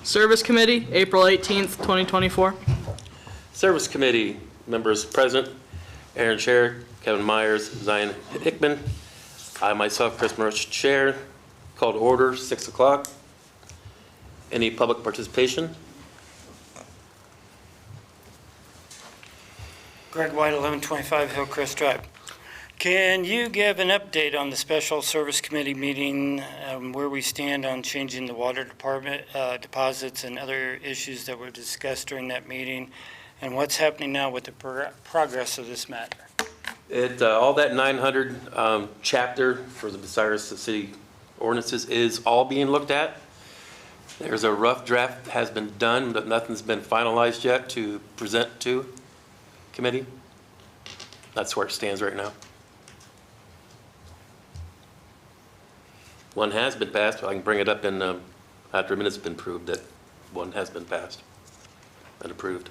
Service Committee, April 18th, 2024. Service Committee members present: Aaron Sharrock, Kevin Myers, Zyan Hickman. I myself, Chris Merch, Chair. Call to order, 6 o'clock. Any public participation? Greg White, 1125 Hillcrest Drive. Can you give an update on the Special Service Committee meeting, where we stand on changing the water department deposits and other issues that were discussed during that meeting, and what's happening now with the progress of this matter? All that 900 chapter for the Bucyrus City ordinances is all being looked at. There's a rough draft has been done, but nothing's been finalized yet to present to committee. That's where it stands right now. One has been passed. I can bring it up in after a minute's been proved that one has been passed and approved.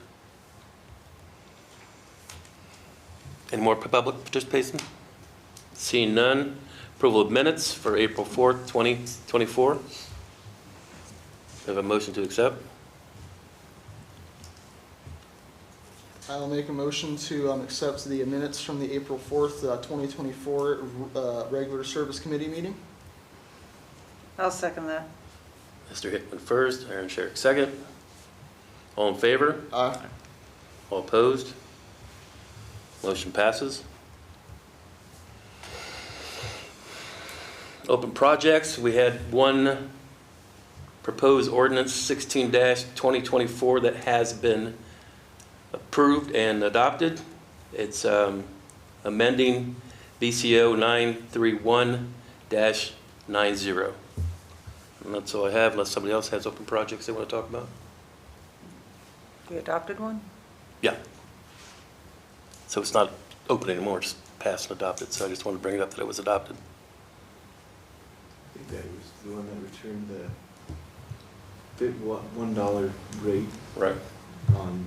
Any more public participation? Seeing none. Approval of minutes for April 4th, 2024. We have a motion to accept. I'll make a motion to accept the minutes from the April 4th, 2024 regular service committee meeting. I'll second that. Mr. Hickman first, Aaron Sharrock second. All in favor? Aye. All opposed? Motion passes. Open projects, we had one proposed ordinance 16-2024 that has been approved and adopted. It's amending BCO 931-90. And that's all I have, unless somebody else has open projects they want to talk about. We adopted one? Yeah. So it's not open anymore, it's passed and adopted. So I just wanted to bring it up that it was adopted. I think that was the one that returned the $1 rate Right. on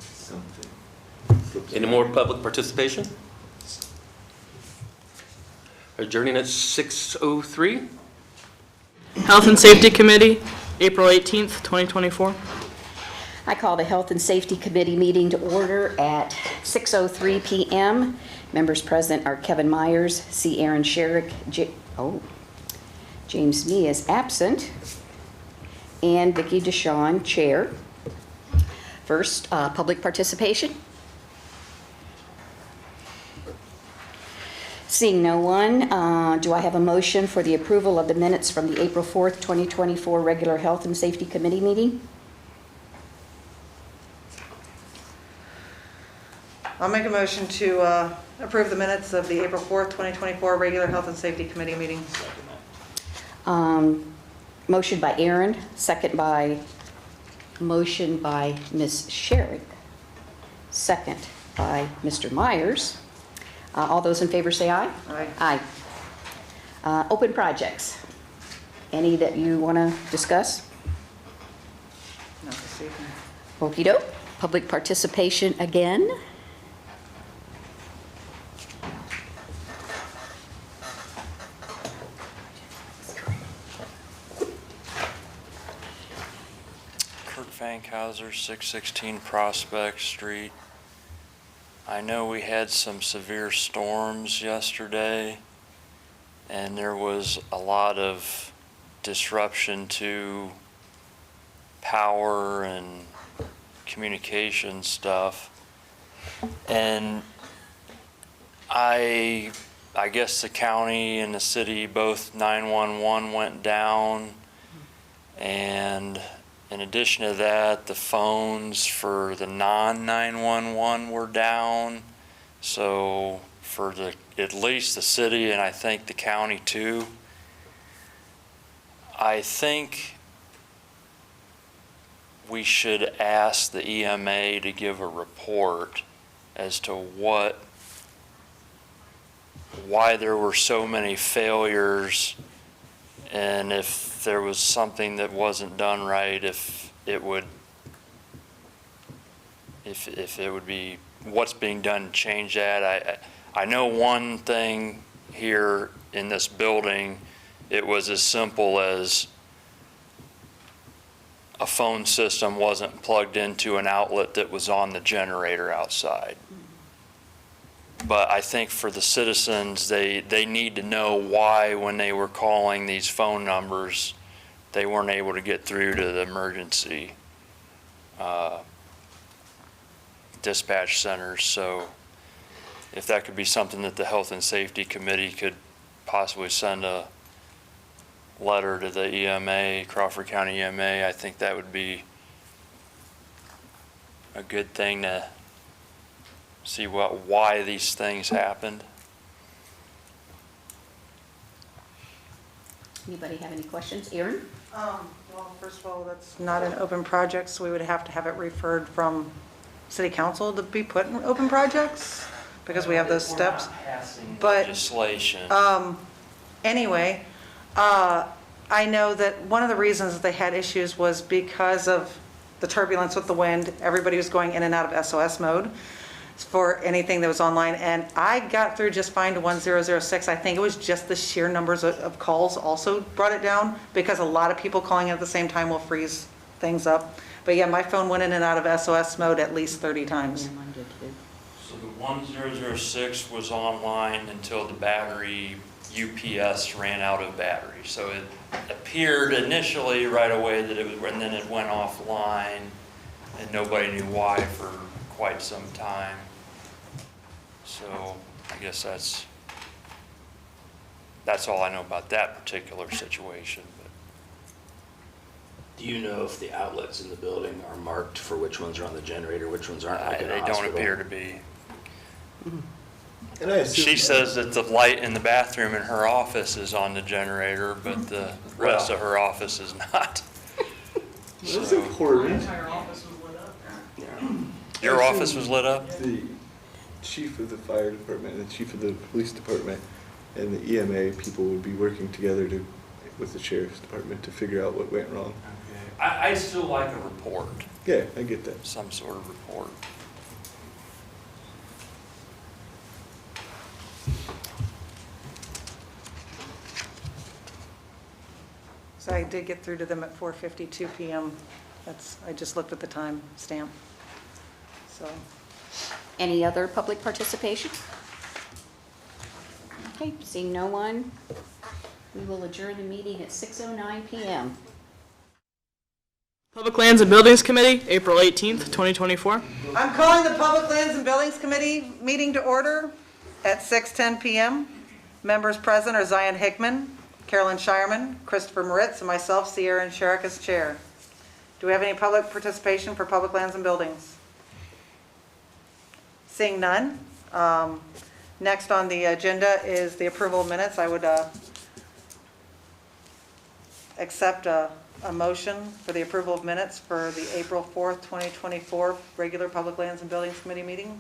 something. Any more public participation? Adjourning at 6:03. Health and Safety Committee, April 18th, 2024. I call the Health and Safety Committee meeting to order at 6:03 p.m. Members present are Kevin Myers, C. Aaron Sharrock, James Mee is absent, and Vicki DeShawn, Chair. First, public participation. Seeing no one, do I have a motion for the approval of the minutes from the April 4th, 2024 regular Health and Safety Committee meeting? I'll make a motion to approve the minutes of the April 4th, 2024 regular Health and Safety Committee meeting. Motion by Aaron, motion by Ms. Sharrock, second by Mr. Myers. All those in favor say aye. Aye. Aye. Open projects. Any that you want to discuss? Not this evening. Okey-doke. Public participation again. Fankhauser, 616 Prospect Street. I know we had some severe storms yesterday, and there was a lot of disruption to power and communication stuff. And I guess the county and the city, both 911 went down, and in addition to that, the phones for the non-911 were down. So for at least the city, and I think the county too, I think we should ask the EMA to give a report as to why there were so many failures, and if there was something that wasn't done right, if it would be what's being done to change that. I know one thing here in this building, it was as simple as a phone system wasn't plugged into an outlet that was on the generator outside. But I think for the citizens, they need to know why, when they were calling these phone numbers, they weren't able to get through to the emergency dispatch centers. So if that could be something that the Health and Safety Committee could possibly send a letter to the EMA, Crawford County EMA, I think that would be a good thing to see why these things happened. Anybody have any questions? Aaron? Well, first of all, that's not an open project, so we would have to have it referred from City Council to be put in open projects, because we have those steps. But Legislation. anyway, I know that one of the reasons that they had issues was because of the turbulence with the wind. Everybody was going in and out of SOS mode for anything that was online, and I got through just fine to 1006. I think it was just the sheer numbers of calls also brought it down, because a lot of people calling at the same time will freeze things up. But yeah, my phone went in and out of SOS mode at least 30 times. Yeah, mine did too. So the 1006 was online until the battery UPS ran out of battery. So it appeared initially right away that it was, and then it went offline, and nobody knew why for quite some time. So I guess that's all I know about that particular situation. But Do you know if the outlets in the building are marked for which ones are on the generator, which ones aren't, like in a they don't hospital? appear to be. And I assume She says that the light in the bathroom in her office is on the generator, but the rest of her office is not. that's So- important. Your office was lit up? The chief of the fire department and the chief of the police department and the EMA people would be working together with the sheriff's department to figure out what went wrong. I'd still like a report, Yeah, I get that. some sort of report. So I did get through to them at 4:52 PM. I just looked at the time stamp. So, Any other public participation? Okay, seeing no one, we will adjourn the meeting at 6:09 PM. Public Lands and Buildings Committee, April 18th, 2024. I'm calling the Public Lands and Buildings Committee meeting to order at 6:10 PM. Members present are Zyan Hickman, Carolyn Shireman, Christopher Moritz, and myself, Sierra and Sharrock as chair. Do we have any public participation for Public Lands and Buildings? Seeing none. Next on the agenda is the approval of minutes. I would accept a motion for the approval of minutes for the April 4th, 2024 regular Public Lands and Buildings Committee meeting.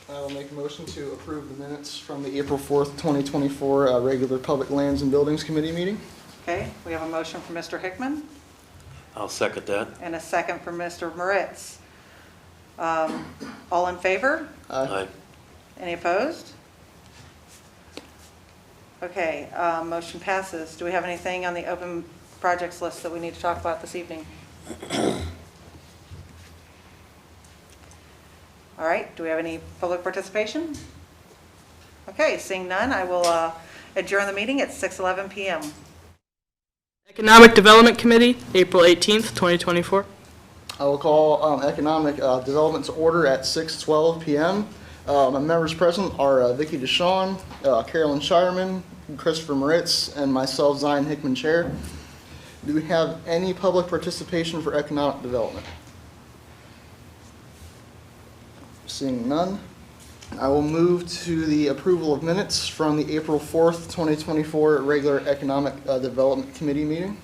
I will make a motion to approve the minutes from the April 4th, 2024 regular Public Lands and Buildings Committee meeting. Okay, we have a motion from Mr. Hickman I'll second that. and a second from Mr. Moritz. All in favor? Aye. Any opposed? Okay, motion passes. Do we have anything on the open projects list that we need to talk about this evening? All right, do we have any public participation? Okay, seeing none, I will adjourn the meeting at 6:11 PM. Economic Development Committee, April 18th, 2024. I will call Economic Development to order at 6:12 PM. My members present are Vicky DeShawn, Carolyn Shireman, Christopher Moritz, and myself, Zyan Hickman, Chair. Do we have any public participation for Economic Development? Seeing none, I will move to the approval of minutes from the April 4th, 2024 regular Economic Development Committee meeting.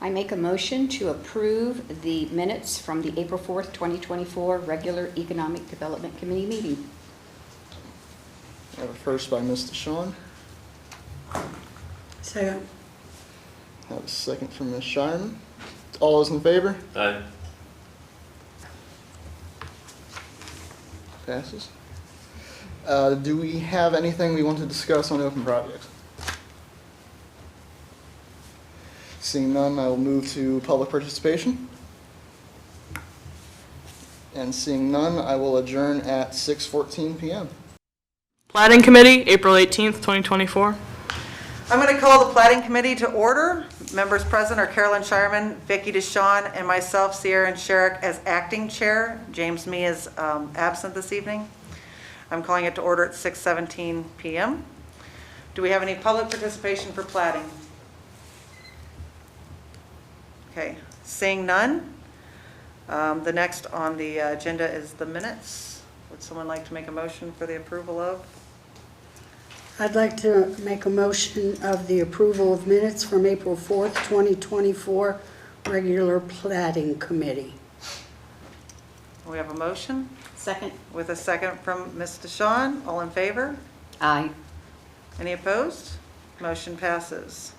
I make a motion to approve the minutes from the April 4th, 2024 regular Economic Development Committee meeting. I have a first by Ms. DeShawn. Second. I have a second from Ms. Shireman. All those in favor? Aye. Passes. Do we have anything we want to discuss on open projects? Seeing none, I will move to public participation. And seeing none, I will adjourn at 6:14 PM. Platting Committee, April 18th, 2024. I'm going to call the Platting Committee to order. Members present are Carolyn Shireman, Vicki DeShawn, and myself, Zyan Sharrock, as acting chair. James Mee is absent this evening. I'm calling it to order at 6:17 PM. Do we have any public participation for platting? Okay, seeing none. The next on the agenda is the minutes. Would someone like to make a motion for the approval of? I'd like to make a motion of the approval of minutes from April 4th, 2024, regular Platting Committee. We have a motion Second? with a second from Ms. DeShawn. All in favor? Aye. Any opposed? Motion passes.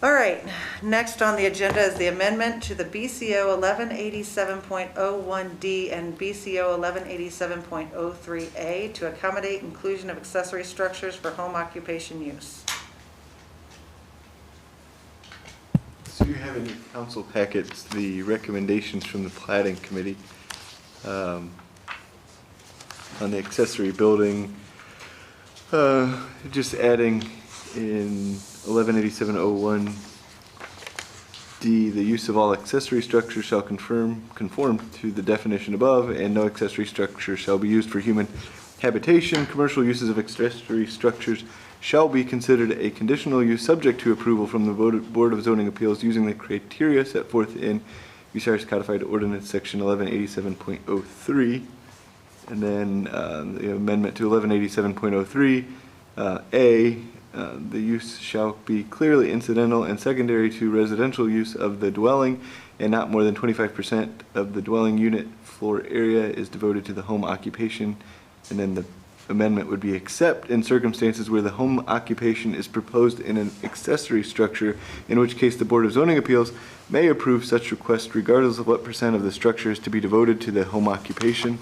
All right, next on the agenda is the amendment to the BCO 1187.01D and BCO 1187.03A to accommodate inclusion of accessory structures for home occupation use. So you have in your council packets the recommendations from the Platting Committee on the accessory building. Just adding in 1187.01D, the use of all accessory structures shall conform to the definition above, and no accessory structure shall be used for human habitation. Commercial uses of accessory structures shall be considered a conditional use subject to approval from the Board of Zoning Appeals using the criteria set forth in Bucyrus Codified Ordinance Section 1187.03. And then the amendment to 1187.03, the use shall be clearly incidental and secondary to residential use of the dwelling, and not more than 25% of the dwelling unit floor area is devoted to the home occupation. And then the amendment would be except in circumstances where the home occupation is proposed in an accessory structure, in which case the Board of Zoning Appeals may approve such request regardless of what percent of the structure is to be devoted to the home occupation.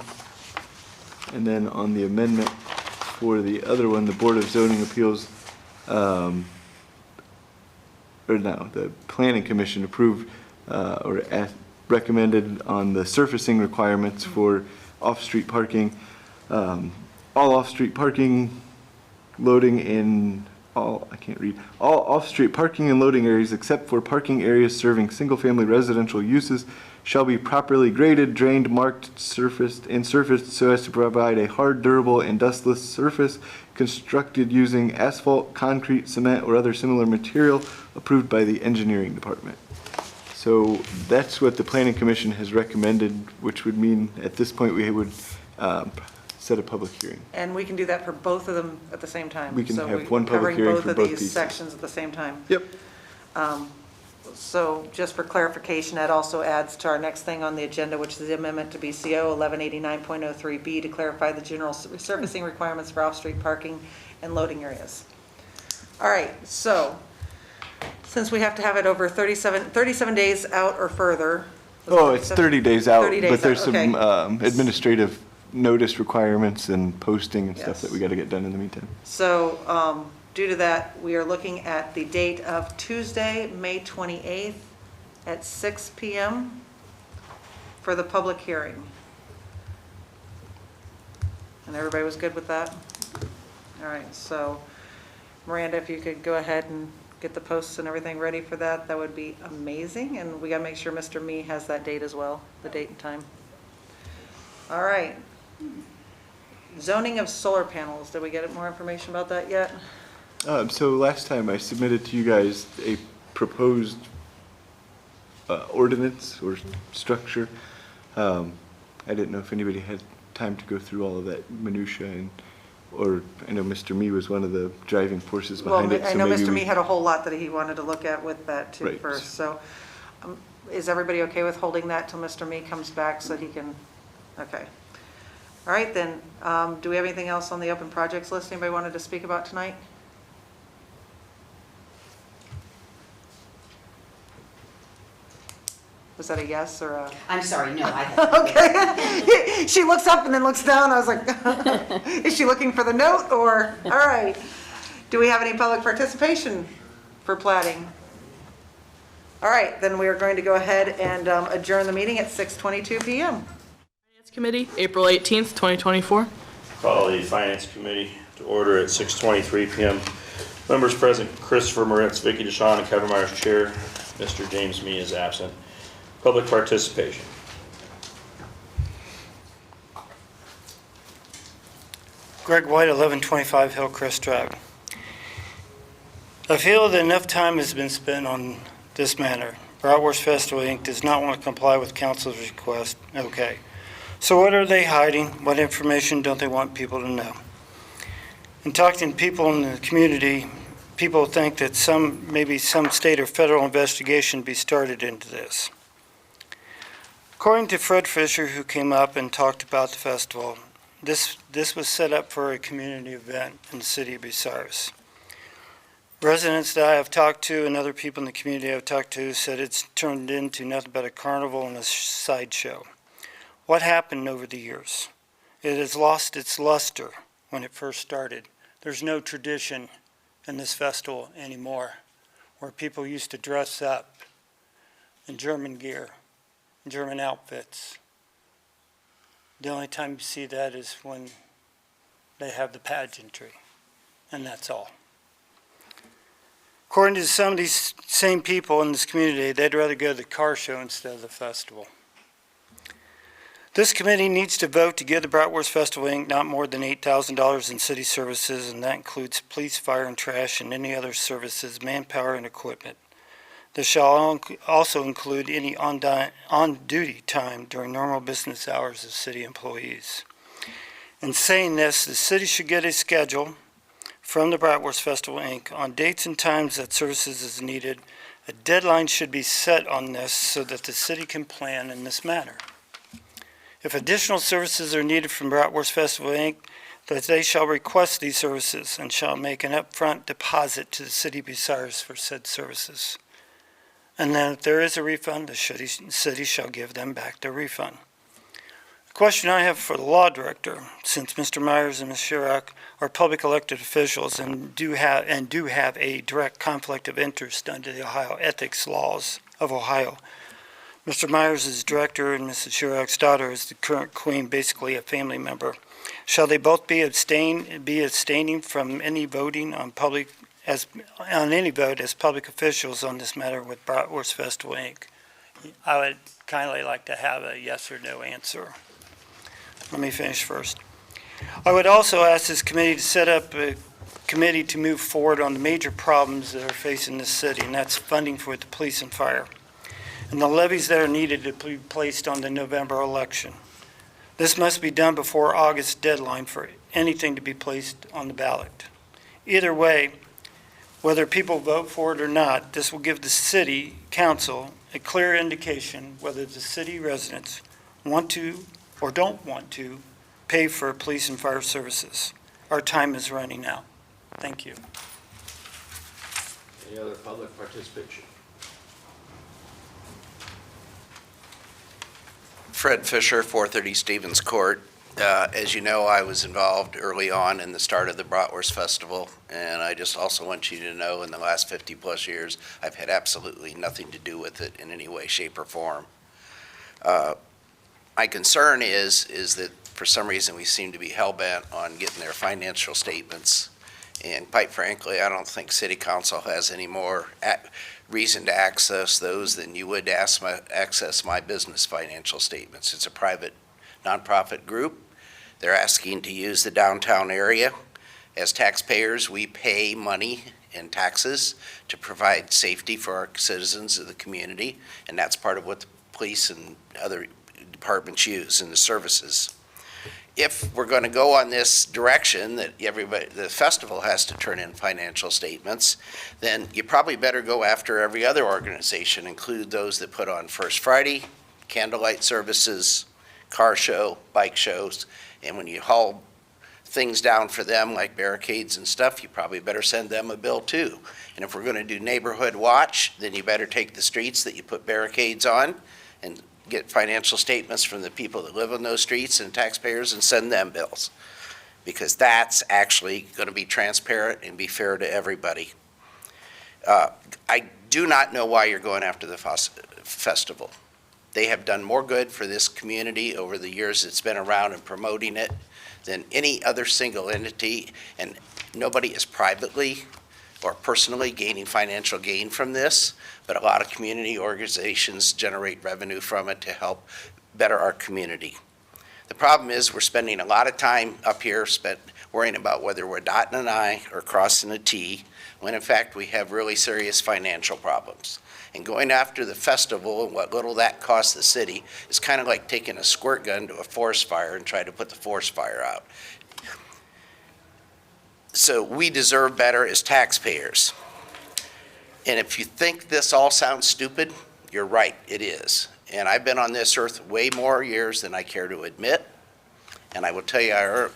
And then on the amendment for the other one, the Board of Zoning Appeals, the Planning Commission approved recommended on the surfacing requirements for off-street parking. All off-street parking loading in all off-street parking and loading areas except for parking areas serving single-family residential uses shall be properly graded, drained, marked, surfaced, and surfaced so as to provide a hard, durable, and dustless surface constructed using asphalt, concrete, cement, or other similar material approved by the engineering department. So that's what the Planning Commission has recommended, which would mean at this point we would set a public hearing. And we can do that for both of them at the same time. We can So have we're one public hearing for covering both both of these pieces. sections at the same time. Yep. So just for clarification, that also adds to our next thing on the agenda, which is the amendment to BCO 1189.03B to clarify the general surfacing requirements for off-street parking and loading areas. All right, so since we have to have it over 37 days out or further. Oh, it's 30 days out, 30 days but there's out, okay. some administrative notice requirements and posting and stuff Yes. that we got to get done in the meantime. So due to that, we are looking at the date of Tuesday, May 28th at 6 PM for the public hearing. And everybody was good with that? All right, so Miranda, if you could go ahead and get the posts and everything ready for that, that would be amazing. And we got to make sure Mr. Mee has that date as well, the date and time. All right. Zoning of solar panels, did we get more information about that yet? So last time I submitted to you guys a proposed ordinance or structure. I didn't know if anybody had time to go through all of that minutia, or I know Mr. Mee was one of the driving forces behind it. Well, I so know maybe Mr. we- Mee had a whole lot that he wanted to look at with that too Right. first. So is everybody okay with holding that till Mr. Mee comes back so he can, okay. All right then, do we have anything else on the open projects list anybody wanted to speak about tonight? Was that a yes or a? I'm sorry, no, I Okay. She looks up and then looks down. I was like, is she looking for the note or, all right. Do we have any public participation for plating? All right, then we are going to go ahead and adjourn the meeting at 6:22 PM. Finance Committee, April 18th, 2024. Call the Finance Committee to order at 6:23 PM. Members present, Christopher Moritz, Vicky DeShawn, and Kevin Myers, Chair. Mr. James Mee is absent. Public participation. Greg White, 1125 Hillcrest Drive. I feel that enough time has been spent on this matter. Bratwurst Festival, Inc. does not want to comply with council's request. Okay. So what are they hiding? What information don't they want people to know? In talking to people in the community, people think that maybe some state or federal investigation be started into this. According to Fred Fisher, who came up and talked about the festival, this was set up for a community event in the city of Bucyrus. Residents that I have talked to and other people in the community I've talked to said it's turned into nothing but a carnival and a sideshow. What happened over the years? It has lost its luster when it first started. There's no tradition in this festival anymore where people used to dress up in German gear, German outfits. The only time you see that is when they have the pageantry, and that's all. According to some of these same people in this community, they'd rather go to the car show instead of the festival. This committee needs to vote to give the Bratwurst Festival, Inc. not more than $8,000 in city services, and that includes police, fire, and trash, and any other services, manpower, and equipment. This shall also include any on-duty time during normal business hours of city employees. In saying this, the city should get a schedule from the Bratwurst Festival, Inc. on dates and times that services is needed. A deadline should be set on this so that the city can plan in this manner. If additional services are needed from Bratwurst Festival, Inc., that they shall request these services and shall make an upfront deposit to the city of Bucyrus for said services. And then if there is a refund, the city shall give them back their refund. The question I have for the law director, since Mr. Myers and Ms. Sharrock are public elected officials and do have a direct conflict of interest under the Ohio ethics laws of Ohio. Mr. Myers is director and Mrs. Sharrock's daughter is the current queen, basically a family member. Shall they both be abstaining from any voting on any vote as public officials on this matter with Bratwurst Festival, Inc.? I would kindly like to have a yes or no answer. Let me finish first. I would also ask this committee to set up a committee to move forward on the major problems that are facing this city, and that's funding for the police and fire, and the levies that are needed to be placed on the November election. This must be done before August deadline for anything to be placed on the ballot. Either way, whether people vote for it or not, this will give the city council a clear indication whether the city residents want to or don't want to pay for police and fire services. Our time is running out. Thank you. Any other public participation? Fred Fisher, 430 Stevens Court. As you know, I was involved early on in the start of the Bratwurst Festival, and I just also want you to know in the last 50 plus years, I've had absolutely nothing to do with it in any way, shape, or form. My concern is that for some reason we seem to be hell-bent on getting their financial statements, and quite frankly, I don't think City Council has any more reason to access those than you would access my business financial statements. It's a private nonprofit group. They're asking to use the downtown area. As taxpayers, we pay money in taxes to provide safety for our citizens of the community, and that's part of what the police and other departments use in the services. If we're going to go on this direction that the festival has to turn in financial statements, then you probably better go after every other organization, include those that put on First Friday, candlelight services, car show, bike shows, and when you haul things down for them like barricades and stuff, you probably better send them a bill too. And if we're going to do neighborhood watch, then you better take the streets that you put barricades on and get financial statements from the people that live on those streets and taxpayers and send them bills, because that's actually going to be transparent and be fair to everybody. I do not know why you're going after the festival. They have done more good for this community over the years it's been around and promoting it than any other single entity, and nobody is privately or personally gaining financial gain from this, but a lot of community organizations generate revenue from it to help better our community. The problem is we're spending a lot of time up here worrying about whether we're dotting an I or crossing a T, when in fact we have really serious financial problems. And going after the festival and what little that costs the city is kind of like taking a squirt gun to a forest fire and trying to put the forest fire out. So we deserve better as taxpayers. And if you think this all sounds stupid, you're right, it is. And I've been on this earth way more years than I care to admit. And I will tell you, I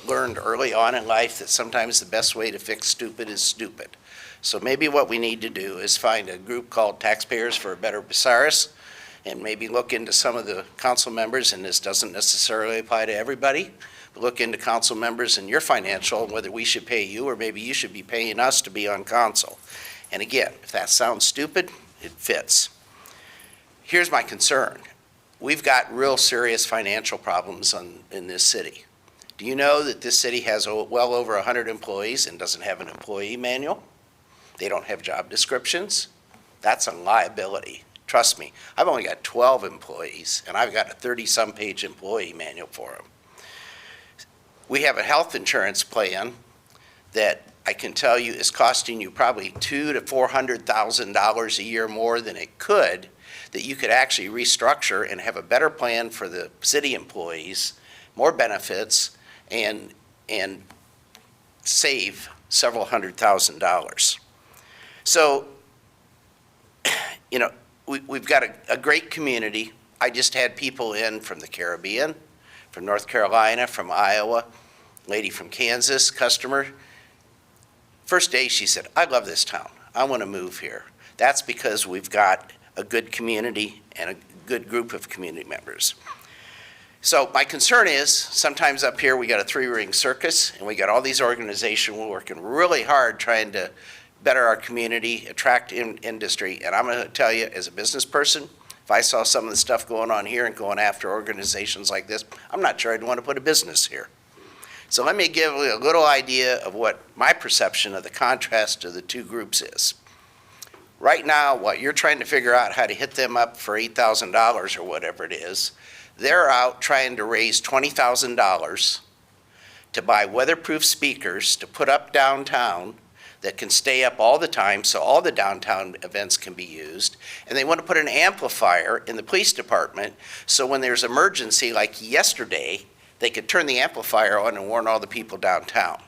learned early on in life that sometimes the best way to fix stupid is stupid. So maybe what we need to do is find a group called Taxpayers for a Better Bucyrus, and maybe look into some of the council members, and this doesn't necessarily apply to everybody, but look into council members and your financial, and whether we should pay you or maybe you should be paying us to be on council. And again, if that sounds stupid, it fits. Here's my concern. We've got real serious financial problems in this city. Do you know that this city has well over 100 employees and doesn't have an employee manual? They don't have job descriptions. That's a liability. Trust me, I've only got 12 employees, and I've got a 30-some page employee manual for them. We have a health insurance plan that I can tell you is costing you probably $200,000 to $400,000 a year more than it could, that you could actually restructure and have a better plan for the city employees, more benefits, and save several $100,000. So, you know, we've got a great community. I just had people in from the Caribbean, from North Carolina, from Iowa, lady from Kansas, customer. First day she said, I love this town. I want to move here. That's because we've got a good community and a good group of community members. So my concern is, sometimes up here we got a three-ring circus, and we got all these organizations working really hard trying to better our community, attract industry. And I'm going to tell you, as a business person, if I saw some of the stuff going on here and going after organizations like this, I'm not sure I'd want to put a business here. So let me give you a little idea of what my perception of the contrast of the two groups is. Right now, what you're trying to figure out how to hit them up for $8,000 or whatever it is, they're out trying to raise $20,000 to buy weatherproof speakers to put up downtown that can stay up all the time so all the downtown events can be used. And they want to put an amplifier in the police department so when there's emergency like yesterday, they could turn the amplifier on and warn all the people downtown.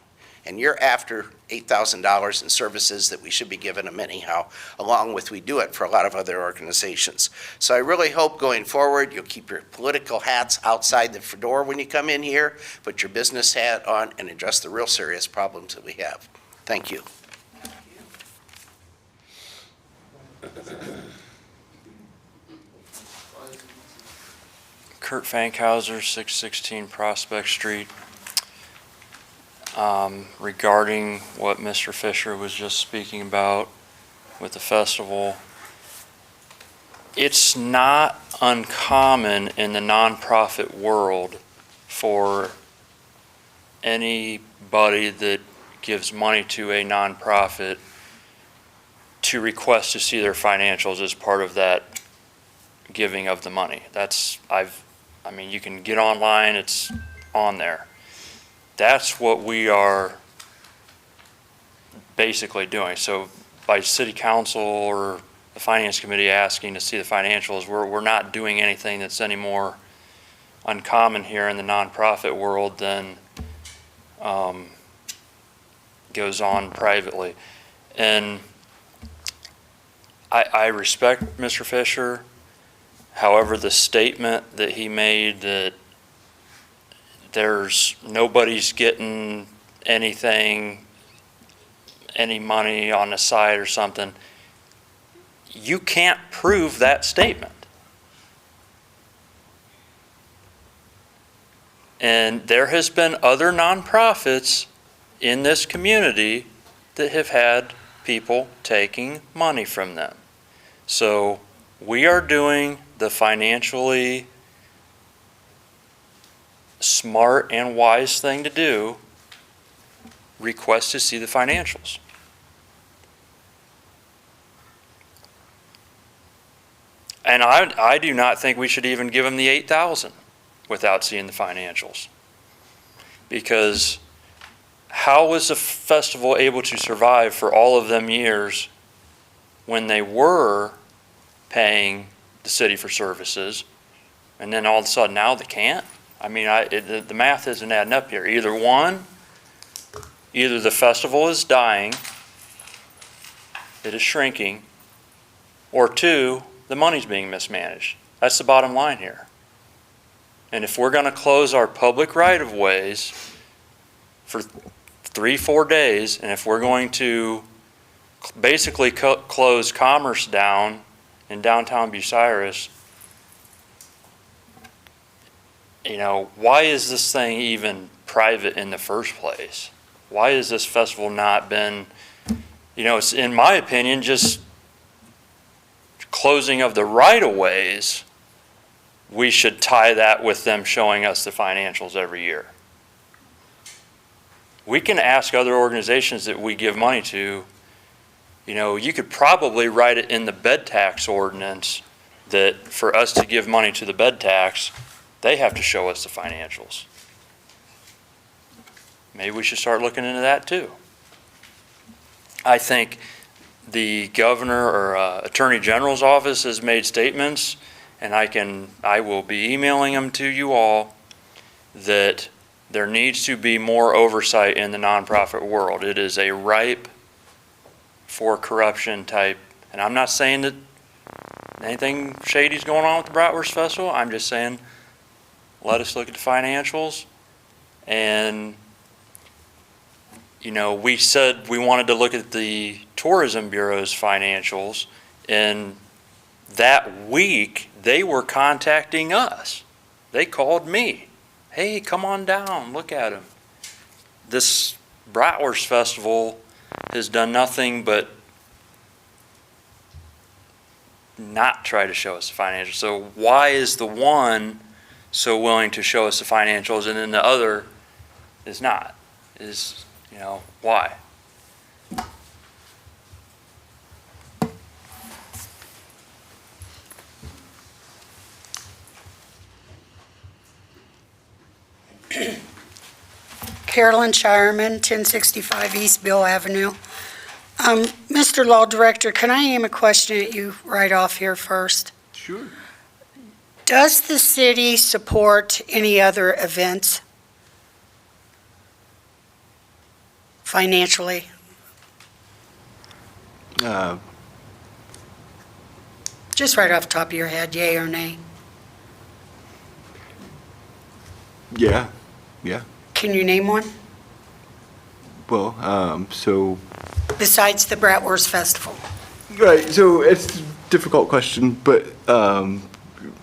And you're after $8,000 in services that we should be giving them anyhow, along with we do it for a lot of other organizations. So I really hope going forward you'll keep your political hats outside the door when you come in here, put your business hat on, and address the real serious problems that we have. Thank you. Kurt Fankhauser, 616 Prospect Street. Regarding what Mr. Fisher was just speaking about with the festival, it's not uncommon in the nonprofit world for anybody that gives money to a nonprofit to request to see their financials as part of that giving of the money. I mean, you can get online, it's on there. That's what we are basically doing. So by city council or the finance committee asking to see the financials, we're not doing anything that's any more uncommon here in the nonprofit world than goes on privately. And I respect Mr. Fisher. However, the statement that he made that nobody's getting anything, any money on the side or something, you can't prove that statement. And there has been other nonprofits in this community that have had people taking money from them. So we are doing the financially smart and wise thing to do, request to see the financials. And I do not think we should even give them the 8,000 without seeing the financials. Because how was the festival able to survive for all of them years when they were paying the city for services, and then all of a sudden now they can't? I mean, the math isn't adding up here. Either the festival is dying, it is shrinking, or two, the money's being mismanaged. That's the bottom line here. And if we're going to close our public right-of-ways for 3-4 days, and if we're going to basically close commerce down in downtown Bucyrus, you know, why is this thing even private in the first place? Why has this festival not been, you know, it's, in my opinion, just closing of the right-of-ways. We should tie that with them showing us the financials every year. We can ask other organizations that we give money to, you know, you could probably write it in the bed tax ordinance that for us to give money to the bed tax, they have to show us the financials. Maybe we should start looking into that too. I think the governor or attorney general's office has made statements, and I will be emailing them to you all, that there needs to be more oversight in the nonprofit world. It is a ripe for corruption type, and I'm not saying that anything shady is going on with the Bratwurst Festival. I'm just saying, let us look at the financials. And, you know, we said we wanted to look at the Tourism Bureau's financials, and that week they were contacting us. They called me. Hey, come on down, look at them. This Bratwurst Festival has done nothing but not try to show us the financials. So why is the one so willing to show us the financials and then the other is not? Is, you know, why? Carolyn Shireman, 1065 East Bill Avenue. Mr. Law Director, can I aim a question at you right off here first? Sure. Does the city support any other events financially? Just right off the top of your head, yay or nay? Yeah. Can you name one Well, so, besides the Bratwurst Festival? right, so it's a difficult question, but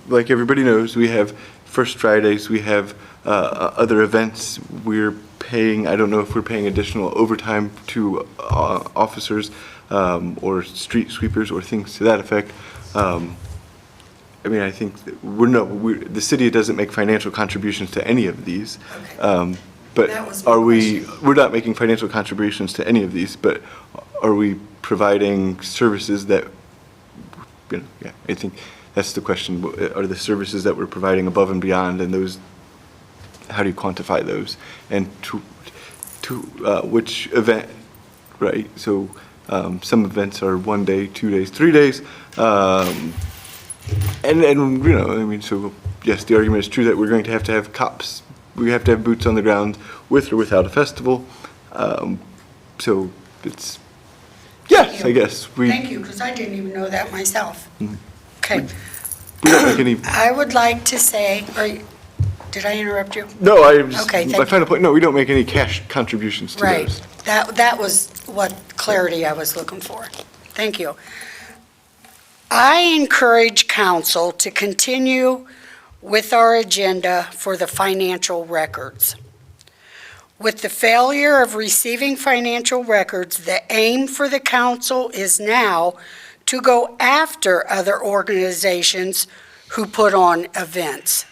like everybody knows, we have First Fridays, we have other events. We're paying, I don't know if we're paying additional overtime to officers or street sweepers or things to that effect. I mean, I think that the city doesn't make financial contributions to any of these. Okay. But That was my are we, question. we're not making financial contributions to any of these, but are we providing services that, you know, yeah, I think that's the question. Are the services that we're providing above and beyond, and those, how do you quantify those? And to which event, right? So some events are 1 day, 2 days, 3 days. And you know, I mean, so yes, the argument is true that we're going to have cops. We have to have boots on the ground with or without a festival. So it's, yes, I guess. Thank you, because I didn't even know that myself. Okay. We don't make any, I would like to say, did I interrupt you? no, Okay, thank my final point, no, we don't make any cash contributions to Right. those. That was what clarity I was looking for. Thank you. I encourage council to continue with our agenda for the financial records. With the failure of receiving financial records, the aim for the council is now to go after other organizations who put on events.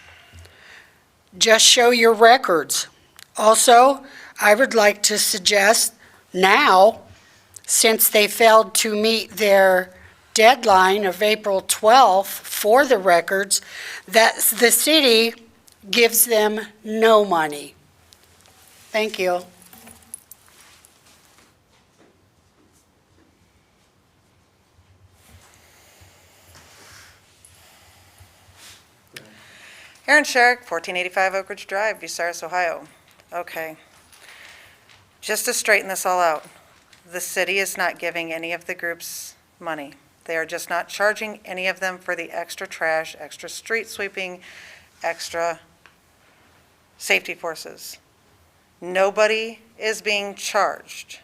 Just show your records. Also, I would like to suggest now, since they failed to meet their deadline of April 12th for the records, that the city gives them no money. Thank you. Aaron Sharrock, 1485 Oak Ridge Drive, Bucyrus, Ohio. Okay. Just to straighten this all out, the city is not giving any of the groups money. They are just not charging any of them for the extra trash, extra street sweeping, extra safety forces. Nobody is being charged.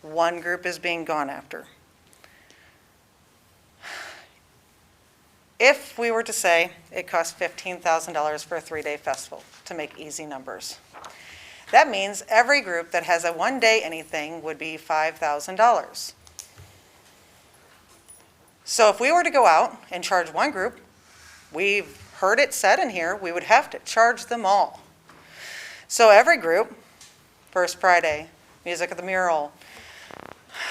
One group is being gone after. If we were to say it costs $15,000 for a 3-day festival, to make easy numbers, that means every group that has a one-day anything would be $5,000. So if we were to go out and charge one group, we've heard it said in here, we would have to charge them all. So every group, First Friday, Music at the Mural,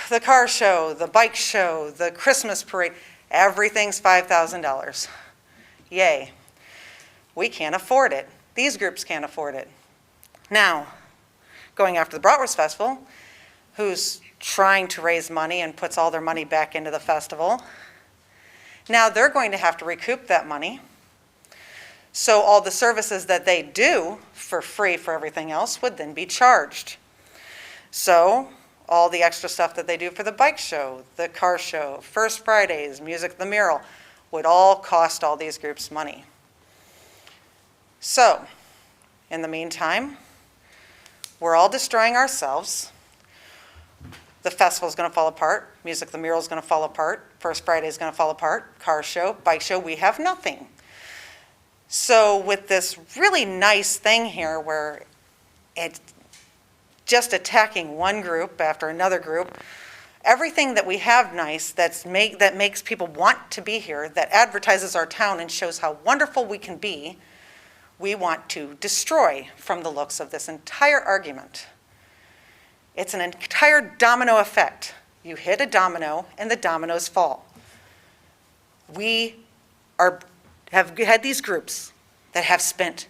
the car show, the bike show, the Christmas parade, everything's $5,000. Yay. We can't afford it. These groups can't afford it. Now, going after the Bratwurst Festival, who's trying to raise money and puts all their money back into the festival, now they're going to have to recoup that money. So all the services that they do for free for everything else would then be charged. So all the extra stuff that they do for the bike show, the car show, First Fridays, Music at the Mural, would all cost all these groups money. So, in the meantime, we're all destroying ourselves. The festival's going to fall apart. Music at the Mural is going to fall apart. First Friday is going to fall apart. Car show, bike show, we have nothing. So with this really nice thing here where it's just attacking one group after another group, everything that we have nice that makes people want to be here, that advertises our town and shows how wonderful we can be, we want to destroy from the looks of this entire argument. It's an entire domino effect. You hit a domino and the dominoes fall. We have had these groups that have spent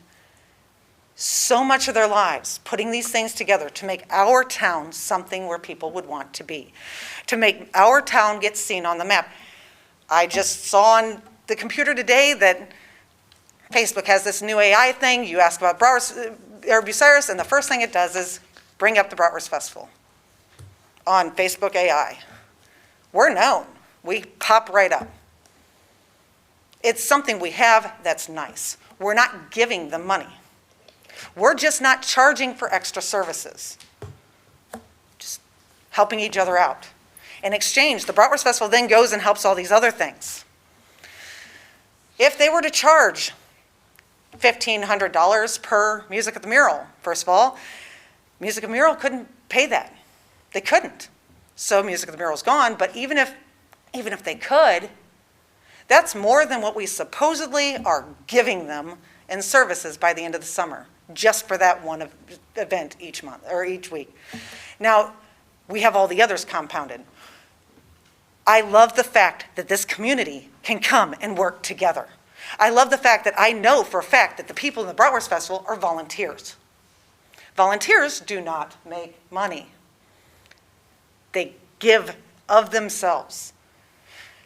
so much of their lives putting these things together to make our town something where people would want to be, to make our town get seen on the map. I just saw on the computer today that Facebook has this new AI thing. You ask about Bucyrus, and the first thing it does is bring up the Bratwurst Festival on Facebook AI. We're known. We pop right up. It's something we have that's nice. We're not giving them money. We're just not charging for extra services. Just helping each other out. In exchange, the Bratwurst Festival then goes and helps all these other things. If they were to charge $1,500 per Music at the Mural, first of all, Music at the Mural couldn't pay that. They couldn't. So Music at the Mural's gone, but even if they could, that's more than what we supposedly are giving them in services by the end of the summer, just for that one event each month or each week. Now, we have all the others compounded. I love the fact that this community can come and work together. I love the fact that I know for a fact that the people in the Bratwurst Festival are volunteers. Volunteers do not make money. They give of themselves.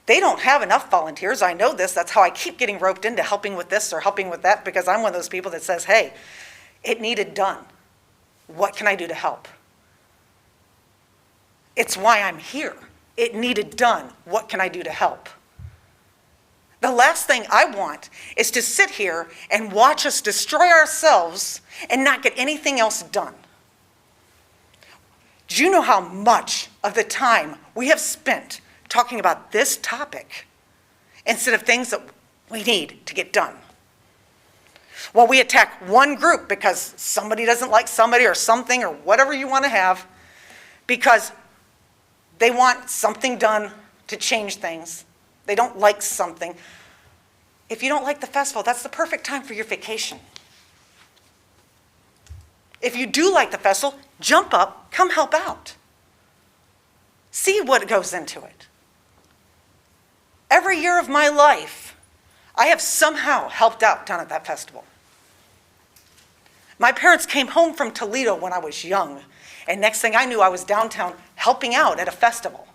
They don't have enough volunteers. I know this. That's how I keep getting roped into helping with this or helping with that, because I'm one of those people that says, hey, it needed done. What can I do to help? It's why I'm here. It needed done. What can I do to help? The last thing I want is to sit here and watch us destroy ourselves and not get anything else done. Do you know how much of the time we have spent talking about this topic instead of things that we need to get done? Well, we attack one group because somebody doesn't like somebody or something or whatever you want to have, because they want something done to change things. They don't like something. If you don't like the festival, that's the perfect time for your vacation. If you do like the festival, jump up, come help out. See what goes into it. Every year of my life, I have somehow helped out down at that festival. My parents came home from Toledo when I was young, and next thing I knew, I was downtown helping out at a festival.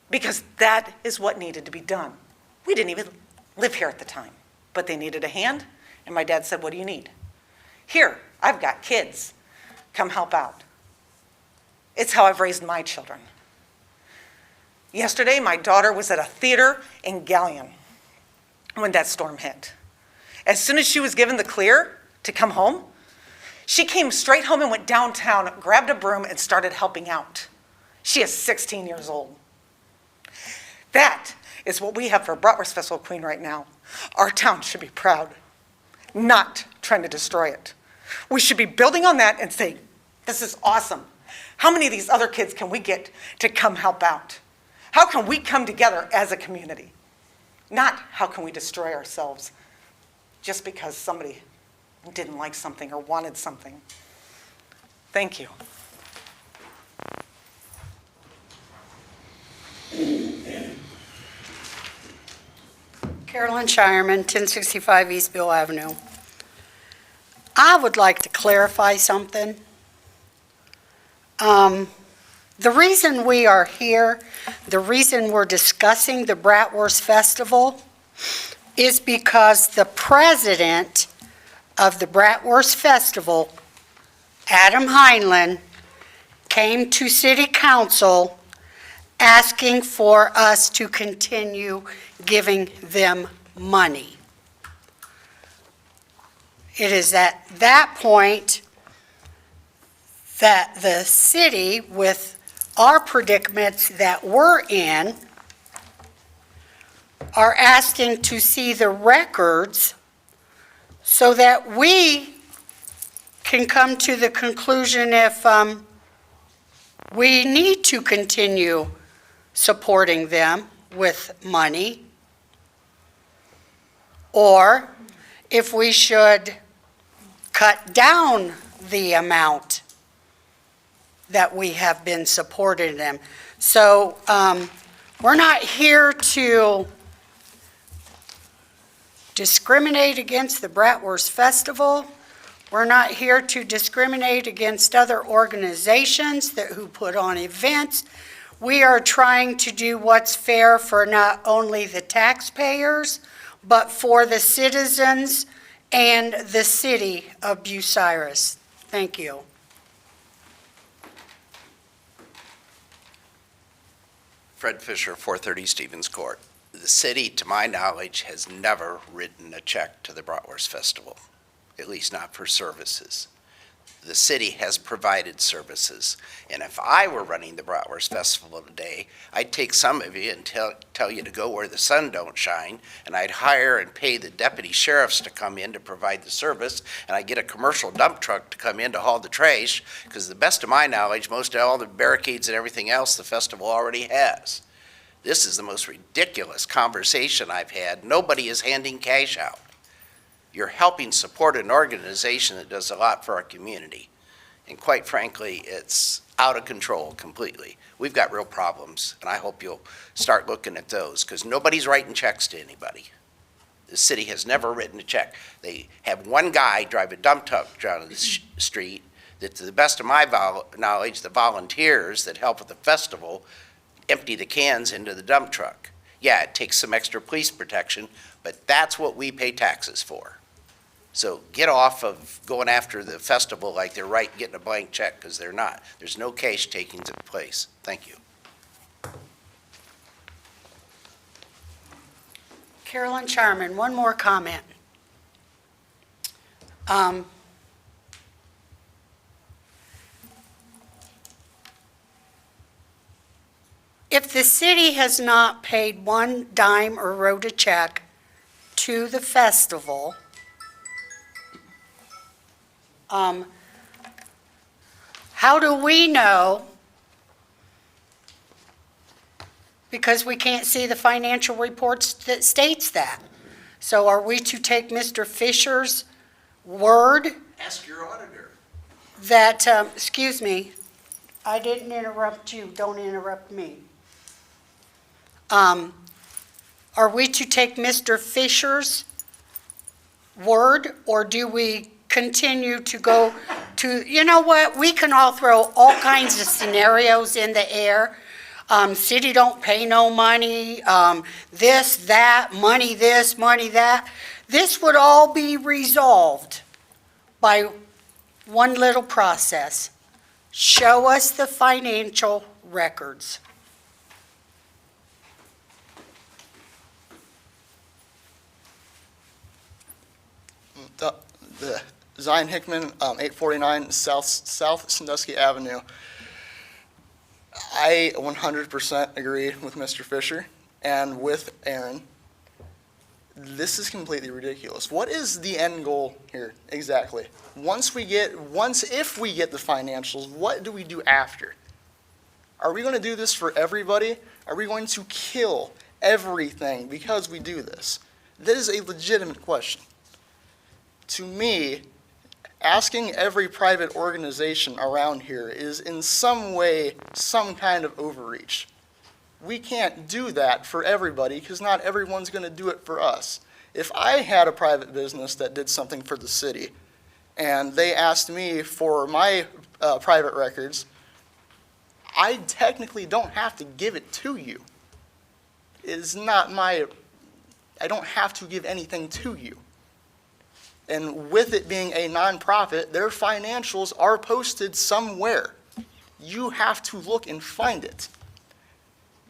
Because that is what needed to be done. We didn't even live here at the time, but they needed a hand, and my dad said, "What do you need?" "Here, I've got kids. Come help out." It's how I've raised my children. Yesterday, my daughter was at a theater in Galleon when that storm hit. As soon as she was given the clear to come home, she came straight home and went downtown, grabbed a broom, and started helping out. She is 16 years old. That is what we have for Bratwurst Festival Queen right now. Our town should be proud, not trying to destroy it. We should be building on that and saying, this is awesome. How many of these other kids can we get to come help out? How can we come together as a community? Not how can we destroy ourselves just because somebody didn't like something or wanted something. Thank you. Carolyn Shireman, 1065 East Bill Avenue. I would like to clarify something. The reason we are here, the reason we're discussing the Bratwurst Festival is because the president of the Bratwurst Festival, Adam Heinlein, came to City Council asking for us to continue giving them money. It is at that point that the city, with our predicaments that we're in, are asking to see the records so that we can come to the conclusion if we need to continue supporting them with money, or if we should cut down the amount that we have been supporting them. So we're not here to discriminate against the Bratwurst Festival. We're not here to discriminate against other organizations who put on events. We are trying to do what's fair for not only the taxpayers, but for the citizens and the city of Bucyrus. Thank you. Fred Fisher, 430 Stevens Court. The city, to my knowledge, has never written a check to the Bratwurst Festival, at least not for services. The city has provided services, and if I were running the Bratwurst Festival today, I'd take some of you and tell you to go where the sun don't shine, and I'd hire and pay the deputy sheriffs to come in to provide the service, and I'd get a commercial dump truck to come in to haul the trash, because to the best of my knowledge, most of all the barricades and everything else the festival already has. This is the most ridiculous conversation I've had. Nobody is handing cash out. You're helping support an organization that does a lot for our community. And quite frankly, it's out of control completely. We've got real problems, and I hope you'll start looking at those, because nobody's writing checks to anybody. The city has never written a check. They have one guy drive a dump truck down the street that, to the best of my knowledge, the volunteers that help with the festival empty the cans into the dump truck. Yeah, it takes some extra police protection, but that's what we pay taxes for. So get off of going after the festival like they're getting a blank check, because they're not. There's no cash taking place. Thank you. Carolyn Shireman, one more comment. If the city has not paid one dime or wrote a check, to the festival, how do we know? Because we can't see the financial reports that states that. So are we to take Mr. Fisher's word Ask your auditor. that, excuse me, I didn't interrupt you, don't interrupt me. Are we to take Mr. Fisher's word, or do we continue to go to, you know what, we can all throw all kinds of scenarios in the air. City don't pay no money, this, that, money this, money that. This would all be resolved by one little process. Show us the financial records. The Zyan Hickman, 849 South Sandusky Avenue. I 100% agree with Mr. Fisher and with Aaron. This is completely ridiculous. What is the end goal here exactly? If we get the financials, what do we do after? Are we going to do this for everybody? Are we going to kill everything because we do this? That is a legitimate question. To me, asking every private organization around here is in some way some kind of overreach. We can't do that for everybody because not everyone's going to do it for us. If I had a private business that did something for the city and they asked me for my private records, I technically don't have to give it to you. I don't have to give anything to you. And with it being a nonprofit, their financials are posted somewhere. You have to look and find it.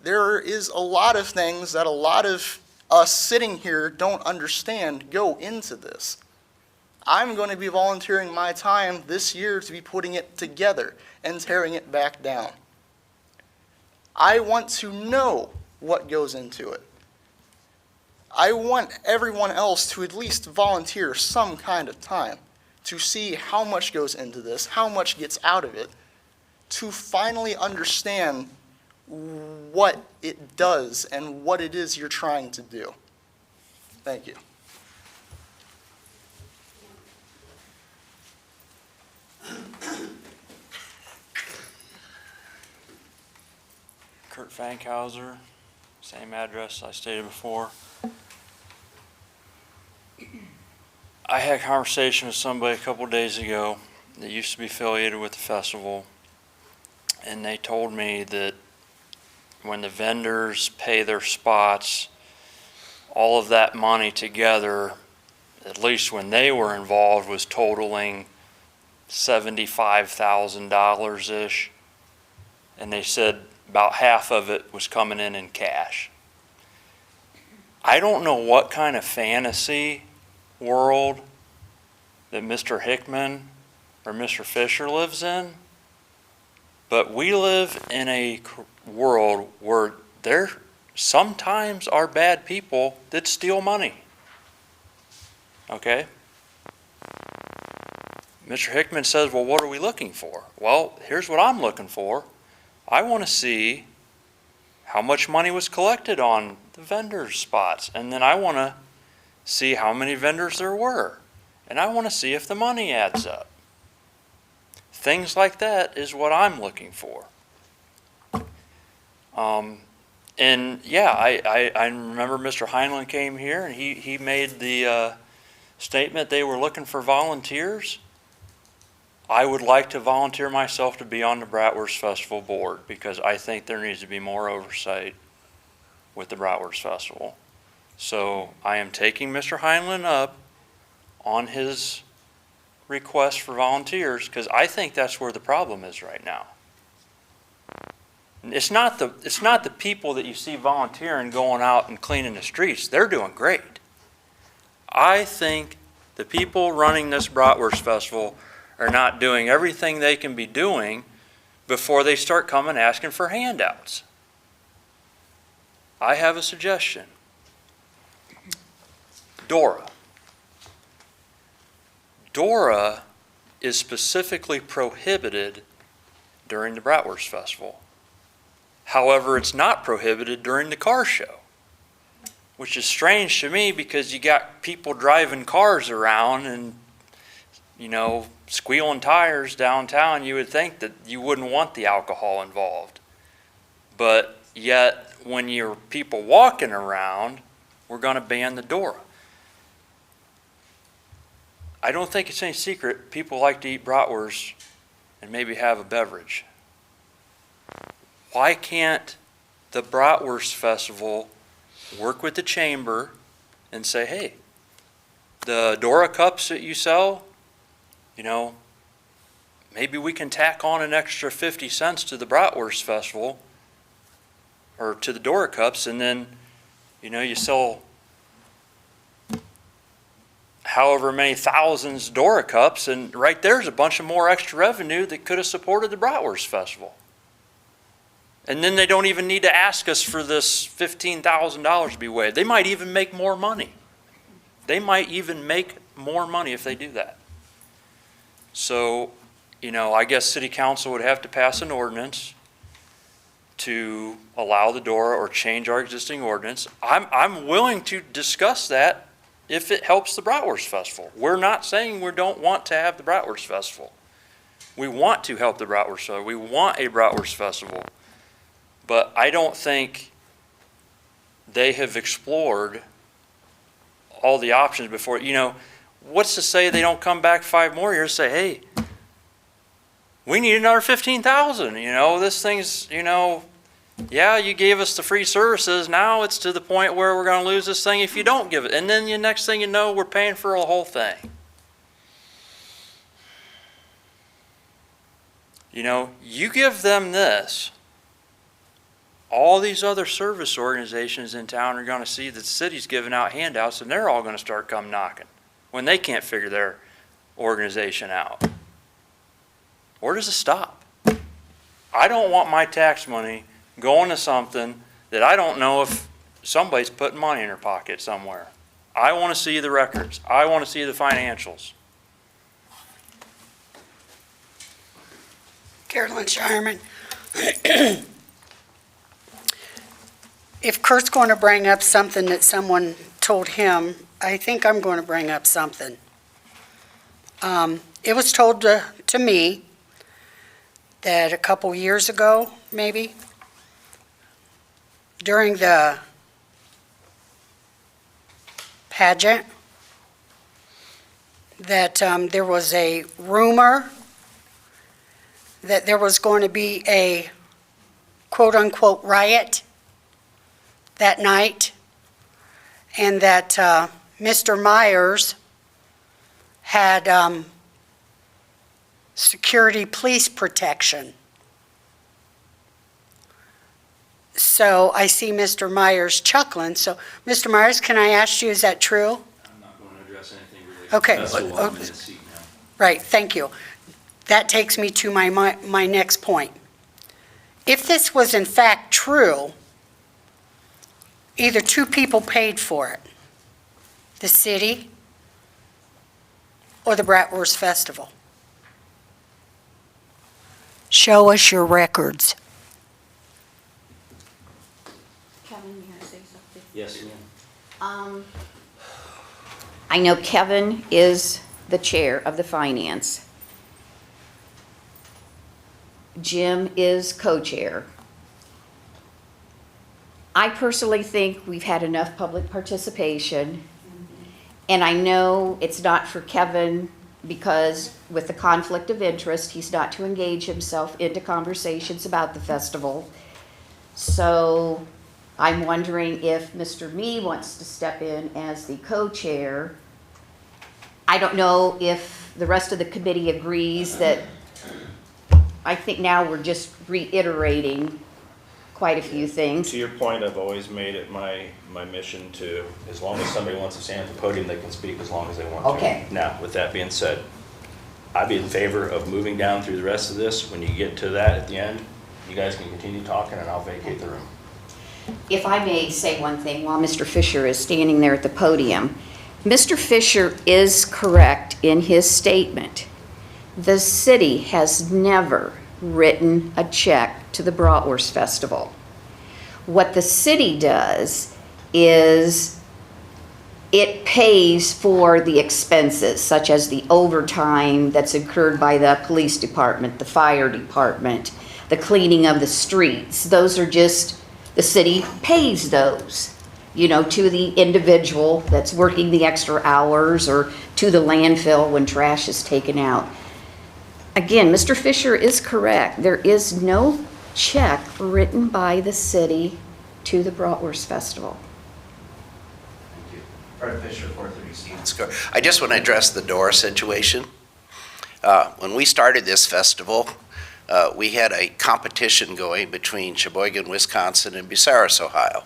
There is a lot of things that a lot of us sitting here don't understand go into this. I'm going to be volunteering my time this year to be putting it together and tearing it back down. I want to know what goes into it. I want everyone else to at least volunteer some kind of time to see how much goes into this, how much gets out of it, to finally understand what it does and what it is you're trying to do. Thank you. Kurt Fankhauser, same address I stated before. I had a conversation with somebody a couple days ago that used to be affiliated with the festival, and they told me that when the vendors pay their spots, all of that money together, at least when they were involved, was totaling $75,000-ish, and they said about half of it was coming in cash. I don't know what kind of fantasy world that Mr. Hickman or Mr. Fisher lives in, but we live in a world where there sometimes are bad people that steal money. Okay? Mr. Hickman says, well, what are we looking for? Well, here's what I'm looking for. I want to see how much money was collected on the vendors' spots, and then I want to see how many vendors there were, and I want to see if the money adds up. Things like that is what I'm looking for. And yeah, I remember Mr. Heinlein came here and he made the statement they were looking for volunteers. I would like to volunteer myself to be on the Bratwurst Festival board because I think there needs to be more oversight with the Bratwurst Festival. So I am taking Mr. Heinlein up on his request for volunteers because I think that's where the problem is right now. It's not the people that you see volunteering going out and cleaning the streets. They're doing great. I think the people running this Bratwurst Festival are not doing everything they can be doing before they start coming asking for handouts. I have a suggestion. Dora. Dora is specifically prohibited during the Bratwurst Festival. However, it's not prohibited during the car show, which is strange to me because you got people driving cars around and, you know, squealing tires downtown. You would think that you wouldn't want the alcohol involved. But yet, when you're people walking around, we're going to ban the Dora. I don't think it's any secret people like to eat bratwurst and maybe have a beverage. Why can't the Bratwurst Festival work with the chamber and say, hey, the Dora cups that you sell, you know, maybe we can tack on an extra 50 cents to the Bratwurst Festival or to the Dora cups, and then, you know, you sell however many thousands Dora cups, and right there's a bunch of more extra revenue that could have supported the Bratwurst Festival. And then they don't even need to ask us for this $15,000 to be waived. They might even make more money. They might even make more money if they do that. So, you know, I guess City Council would have to pass an ordinance to allow the Dora or change our existing ordinance. I'm willing to discuss that if it helps the Bratwurst Festival. We're not saying we don't want to have the Bratwurst Festival. We want to help the Bratwurst Festival. We want a Bratwurst Festival. But I don't think they have explored all the options before. You know, what's to say they don't come back 5 more years and say, hey, we need another 15,000. You know, this thing's, you know, yeah, you gave us the free services. Now it's to the point where we're going to lose this thing if you don't give it. And then the next thing you know, we're paying for a whole thing. You know, you give them this, all these other service organizations in town are going to see that the city's giving out handouts, and they're all going to start come knocking when they can't figure their organization out. Where does it stop? I don't want my tax money going to something that I don't know if somebody's putting money in their pocket somewhere. I want to see the records. I want to see the financials. Carolyn Shireman. If Kurt's going to bring up something that someone told him, I think I'm going to bring up something. It was told to me that a couple years ago, maybe, during the pageant, that there was a rumor that there was going to be a quote-unquote riot that night, and that Mr. Myers had security police protection. So I see Mr. Myers chuckling. So, Mr. Myers, can I ask you, is that true? I'm not going to address anything related. Okay. That's the law in the seat now. Right, thank you. That takes me to my next point. If this was in fact true, either 2 people paid for it, the city or the Bratwurst Festival. Show us your records. Kevin, you want to say something? Yes, ma'am. I know Kevin is the chair of the finance. Jim is co-chair. I personally think we've had enough public participation, and I know it's not for Kevin because with the conflict of interest, he's not to engage himself into conversations about the festival. So I'm wondering if Mr. Mee wants to step in as the co-chair. I don't know if the rest of the committee agrees that, I think now we're just reiterating quite a few things. To your point, I've always made it my mission to, as long as somebody wants to stand at the podium, they can speak as long as they want to. Okay. Now, with that being said, I'd be in favor of moving down through the rest of this. When you get to that at the end, you guys can continue talking and I'll vacate the room. If I may say one thing while Mr. Fisher is standing there at the podium, Mr. Fisher is correct in his statement. The city has never written a check to the Bratwurst Festival. What the city does is it pays for the expenses, such as the overtime that's incurred by the police department, the fire department, the cleaning of the streets. Those are just, the city pays those, you know, to the individual that's working the extra hours or to the landfill when trash is taken out. Again, Mr. Fisher is correct. There is no check written by the city to the Bratwurst Festival. Fred Fisher, 430 Stevens Square. I just want to address the door situation. When we started this festival, we had a competition going between Sheboygan, Wisconsin, and Bucyrus, Ohio.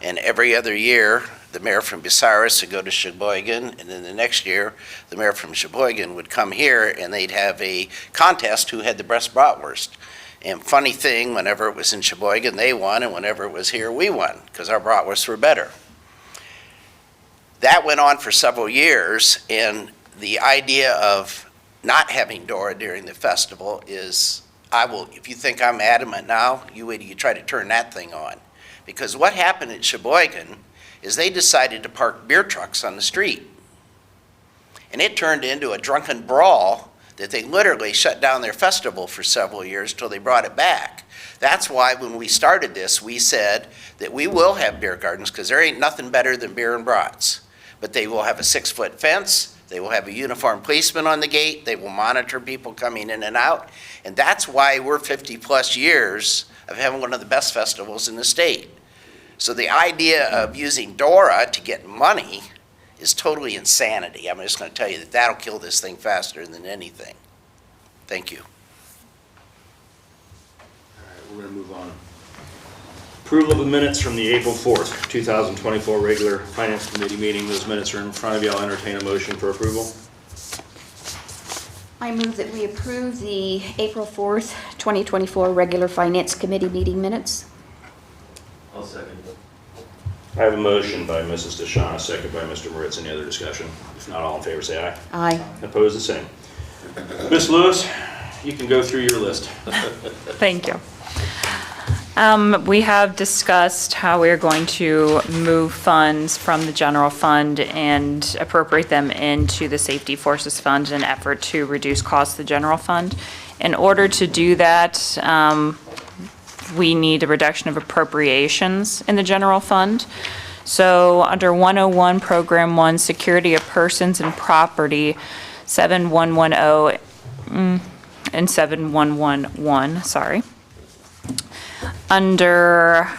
And every other year, the mayor from Bucyrus would go to Sheboygan, and then the next year, the mayor from Sheboygan would come here, and they'd have a contest who had the best bratwurst. And funny thing, whenever it was in Sheboygan, they won, and whenever it was here, we won, because our bratwursts were better. That went on for several years, and the idea of not having Dora during the festival is, if you think I'm adamant now, you try to turn that thing on. Because what happened at Sheboygan is they decided to park beer trucks on the street. And it turned into a drunken brawl that they literally shut down their festival for several years until they brought it back. That's why when we started this, we said that we will have beer gardens, because there ain't nothing better than beer and brats. But they will have a 6-foot fence, they will have a uniformed policeman on the gate, they will monitor people coming in and out, and that's why we're 50-plus years of having one of the best festivals in the state. So the idea of using Dora to get money is totally insanity. I'm just going to tell you that that'll kill this thing faster than anything. Thank you. All right, we're going to move on. Approval of the minutes from the April 4th, 2024 regular Finance Committee meeting. Those minutes are in front of you. I'll entertain a motion for approval. I move that we approve the April 4th, 2024 regular Finance Committee meeting minutes. I'll second. I have a motion by Mrs. DeShawn, a second by Mr. Moritz. Any other discussion? If not, all in favor say aye. Aye. Opposed, the same. Ms. Lewis, you can go through your list. Thank you. We have discussed how we're going to move funds from the general fund and appropriate them into the safety forces fund in an effort to reduce costs to the general fund. In order to do that, we need a reduction of appropriations in the general fund. So under 101, Program 1, Security of Persons and Property, 7110 and 7111, sorry. Under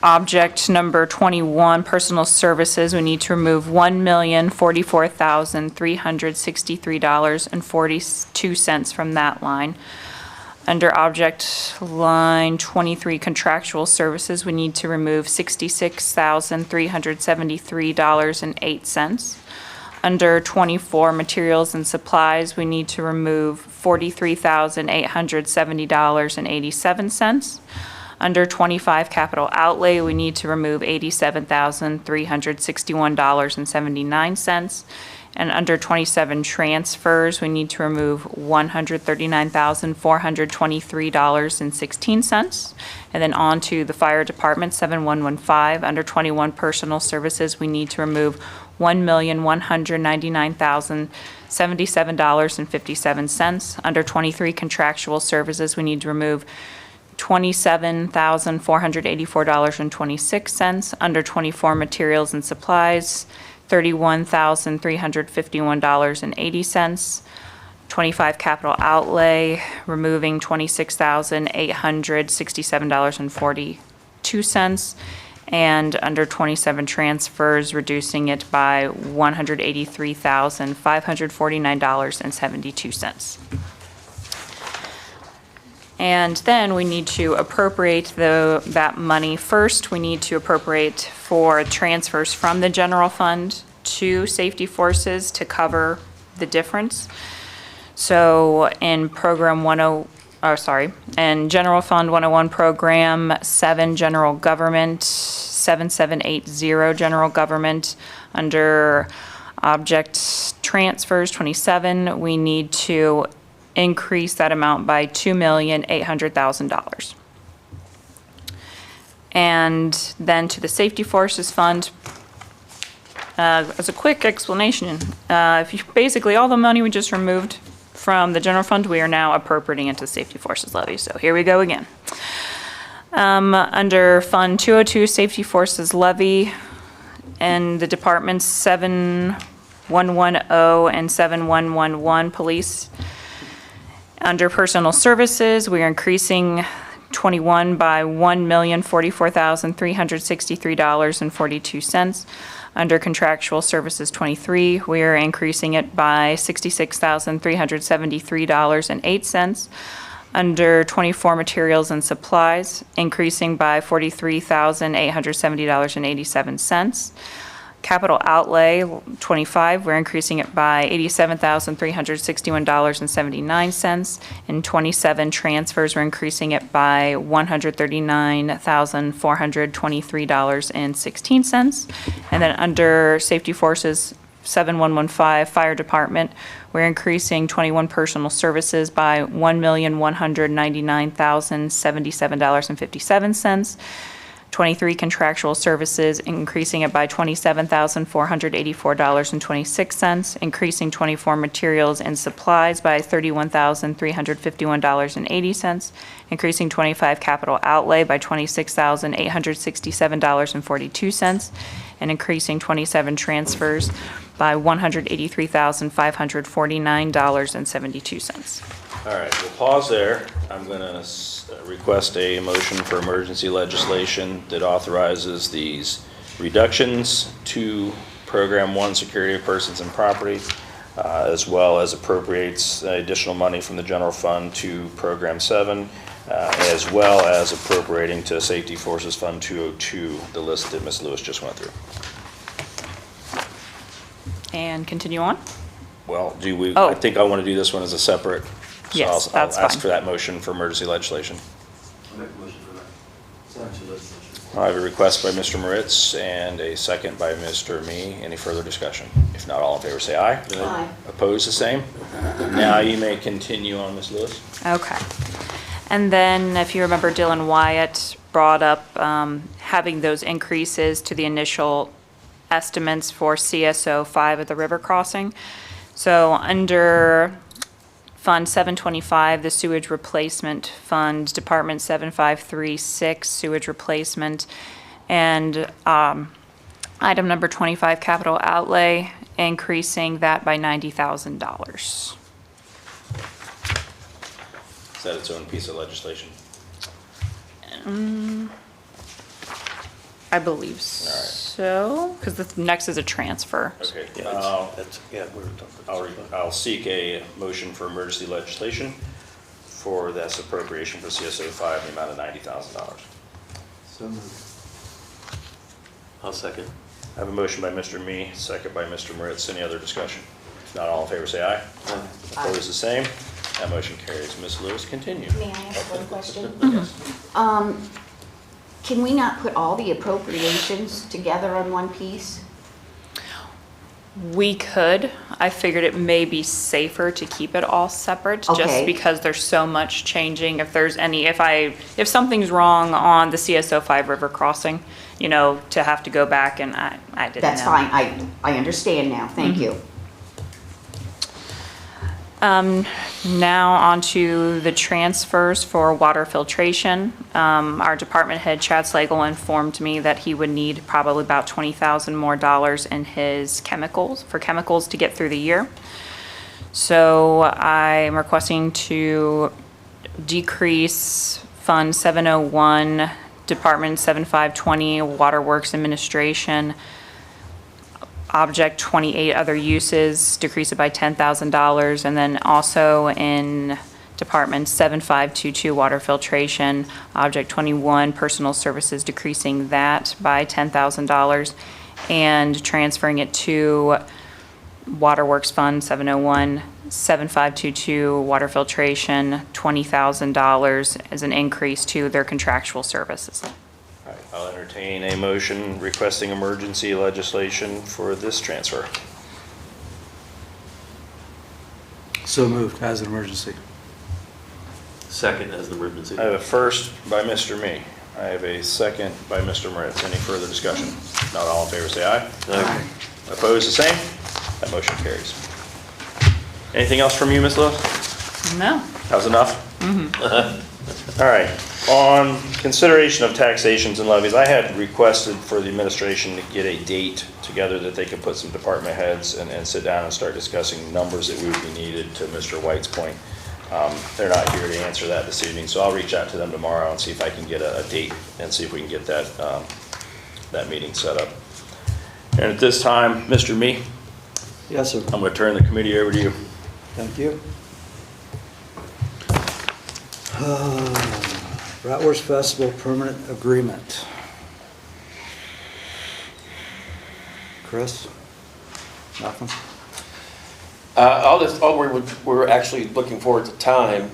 object number 21, Personal Services, we need to remove $1,044,363.42 from that line. Under object line 23, Contractual Services, we need to remove $66,373.08. Under 24, Materials and Supplies, we need to remove $43,870.87. Under 25, Capital Outlay, we need to remove $87,361.79. And under 27, Transfers, we need to remove $139,423.16. And then on to the Fire Department, 7115. Under 21, Personal Services, we need to remove $1,199,077.57. Under 23, Contractual Services, we need to remove $27,484.26. Under 24, Materials and Supplies, $31,351.80. 25, Capital Outlay, removing $26,867.42. And under 27, Transfers, reducing it by $183,549.72. And then we need to appropriate that money. First, we need to appropriate for transfers from the general fund to safety forces to cover the difference. So in program in General Fund 101 Program 7, General Government, 7780 general government. Under object transfers 27, we need to increase that amount by $2,800,000. And then to the Safety Forces Fund, as a quick explanation, basically all the money we just removed from the general fund, we are now appropriating into the Safety Forces levy. So here we go again. Under Fund 202, Safety Forces levy, and the departments 7110 and 7111 police. Under Personal Services, we are increasing 21 by $1,044,363.42. Under Contractual Services 23, we are increasing it by $66,373.08. Under 24, Materials and Supplies, increasing by $43,870.87. Capital Outlay 25, we're increasing it by $87,361.79. In 27, Transfers, we're increasing it by $139,423.16. And then under Safety Forces 7115, Fire Department, we're increasing 21 Personal Services by $1,199,077.57. 23 Contractual Services, increasing it by $27,484.26, increasing 24 Materials and Supplies by $31,351.80, increasing 25 Capital Outlay by $26,867.42, and increasing 27 Transfers by $183,549.72. All right, we'll pause there. I'm going to request a motion for emergency legislation that authorizes these reductions to Program 1, Security of Persons and Property, as well as appropriates additional money from the general fund to Program 7, as well as appropriating to Safety Forces Fund 202, the list that Ms. Lewis just went through. And continue on? Well, do we, Oh. I think I want to do this one as a separate. So Yes, that's I'll ask fine. for that motion for emergency legislation. I'll make a motion for that. I have a request by Mr. Moritz and a second by Mr. Me. Any further discussion? If not, all in favor say aye. Aye. Opposed, the same. Now you may continue on, Ms. Lewis. Okay. And then, if you remember, Dylan Wyatt brought up having those increases to the initial estimates for CSO 5 at the river crossing. So under Fund 725, the Sewage Replacement Fund, Department 7536, Sewage Replacement, and item number 25, Capital Outlay, increasing that by $90,000. Is that its own piece of legislation? I believe so, because the next is a transfer. Okay. We're I'll seek a motion for emergency legislation for this appropriation for CSO 5 in the amount of $90,000. So moved. I'll second. I have a motion by Mr. Me, second by Mr. Moritz. Any other discussion? If not, all in favor say aye. Opposed, the same. That motion carries. Ms. Lewis, continue. May I ask one question? Yes. Can we not put all the appropriations together on one piece? We could. I figured it may be safer to keep it all separate, just Okay. because there's so much changing. If there's any, if something's wrong on the CSO 5 river crossing, to have to go back and I didn't know. That's fine, I understand now, thank you. Now on to the transfers for water filtration. Our department head, Chad Slagle, informed me that he would need probably about $20,000 more in his chemicals to get through the year. So I'm requesting to decrease Fund 701, Department 7520, Waterworks Administration, Object 28, Other Uses, decrease it by $10,000. And then also in Department 7522, Water Filtration, Object 21, Personal Services, decreasing that by $10,000 and transferring it to Waterworks Fund 701, 7522, Water Filtration, $20,000 as an increase to their contractual services. All right, I'll I'll entertain a motion requesting emergency legislation for this transfer. So moved as an emergency. Second as an emergency. I have a first by Mr. Me. I have a second by Mr. Moritz. Any further discussion? Not all in favor, say aye. Aye. Opposed, the same? That motion carries. Anything else from you, Ms. Lewis? No. That was enough? All right, on consideration of taxations and levies, I had requested for the administration to get a date together that they could put some department heads and sit down and start discussing numbers that would be needed, to Mr. White's point. They're not here to answer that this evening, so I'll reach out to them tomorrow and see if I can get a date and see if we can get that, that meeting set up. And at this time, Mr. Me, Yes, sir. I'm gonna turn the committee over to you. Thank you. Bratwurst Festival Permanent Agreement. Chris? Nothing? All we're actually looking for at the time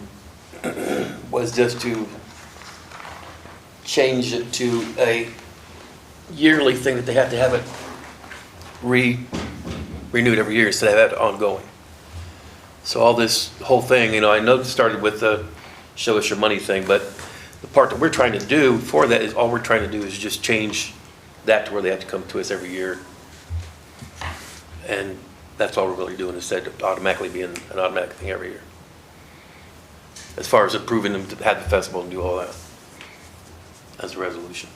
was just to change it to a yearly thing that they have to have it renewed every year instead of that ongoing. So all this whole thing, I know it started with the show us your money thing, but the part that we're trying to do for that is, all we're trying to do is just change that to where they have to come to us every year. And that's all we're really doing, instead of automatically being an automatic thing every year. As far as approving them to have the festival and do all that as a resolution.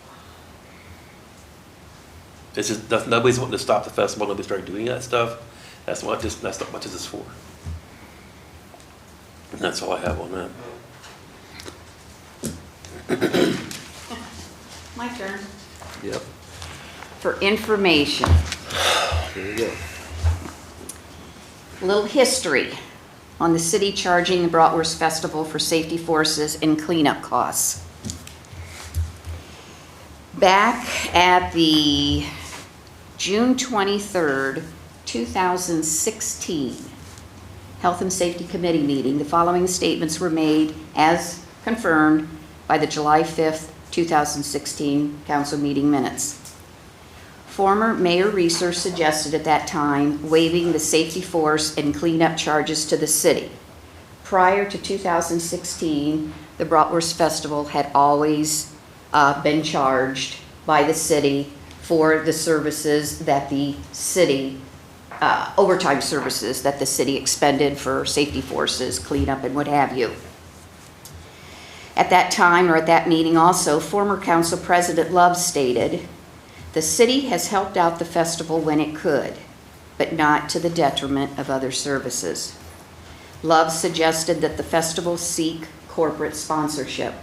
It's just, nobody's wanting to stop the festival, nobody's started doing that stuff. That's not what this is for. And that's all I have on that. My turn. Yep. For information, Here we go. a little history on the city charging the Bratwurst Festival for safety forces and cleanup costs. Back at the June 23rd, 2016 Health and Safety Committee meeting, the following statements were made as confirmed by the July 5th, 2016 council meeting minutes. Former Mayor Reeser suggested at that time waiving the safety force and cleanup charges to the city. Prior to 2016, the Bratwurst Festival had always been charged by the city for the services that the city, overtime services that the city expended for safety forces, cleanup, and what have you. At that time, or at that meeting also, former Council President Love stated, "The city has helped out the festival when it could, but not to the detriment of other services." Love suggested that the festival seek corporate sponsorship.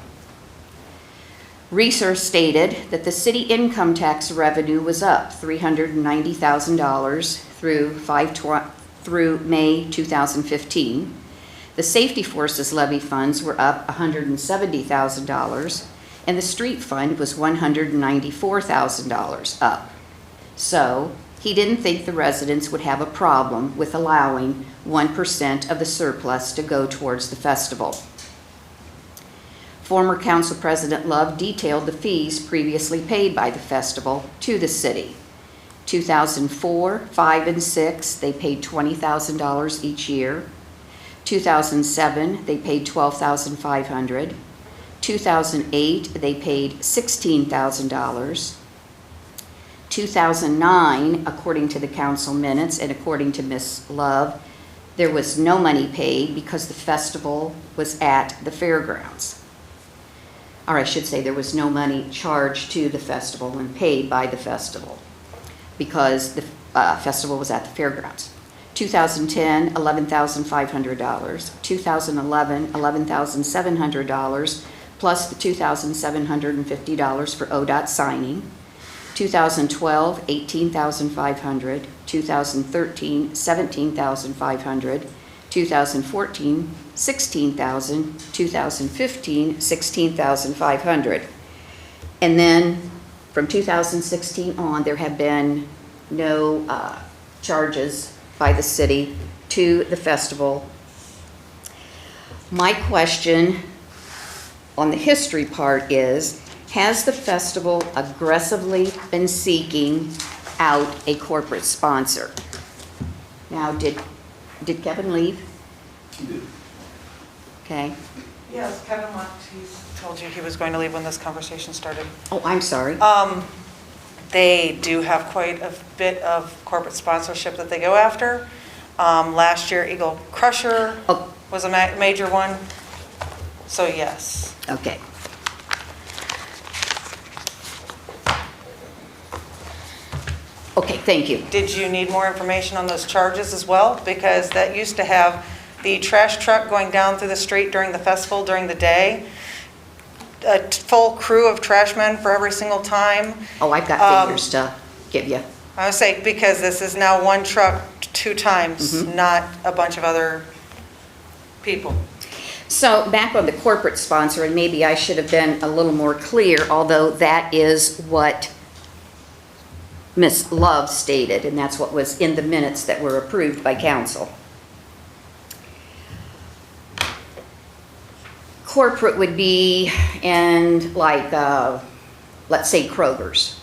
Reeser stated that the city income tax revenue was up $390,000 through May 2015. The safety forces levy funds were up $170,000, and the street fund was $194,000 up. So he didn't think the residents would have a problem with allowing 1% of the surplus to go towards the festival. Former Council President Love detailed the fees previously paid by the festival to the city. 2004, 5, and 6, they paid $20,000 each year. 2007, they paid $12,500. 2008, they paid $16,000. 2009, according to the council minutes and according to Ms. Love, there was no money paid because the festival was at the fairgrounds. Or I should say there was no money charged to the festival and paid by the festival because the festival was at the fairgrounds. 2010, $11,500. 2011, $11,700, plus the $2,750 for ODOT signing. 2012, $18,500. 2013, $17,500. 2014, $16,000. 2015, $16,500. And then from 2016 on, there have been no charges by the city to the festival. My question on the history part is, has the festival aggressively been seeking out a corporate sponsor? Now, did Kevin leave? Okay. Yes, Kevin left. He's told you he was going to leave when this conversation started. Oh, I'm sorry. They do have quite a bit of corporate sponsorship that they go after. Last year, Eagle Crusher was a major one. So yes. Okay. Okay, thank you. Did you need more information on those charges as well? Because that used to have the trash truck going down through the street during the festival during the day, a full crew of trash men for every single time. Oh, I've got figures to give you. I would say because this is now one truck 2 times, not a bunch of other people. So back on the corporate sponsor, and maybe I should have been a little more clear, although that is what Ms. Love stated, and that's what was in the minutes that were approved by council. Corporate would be in like, let's say Kroger's.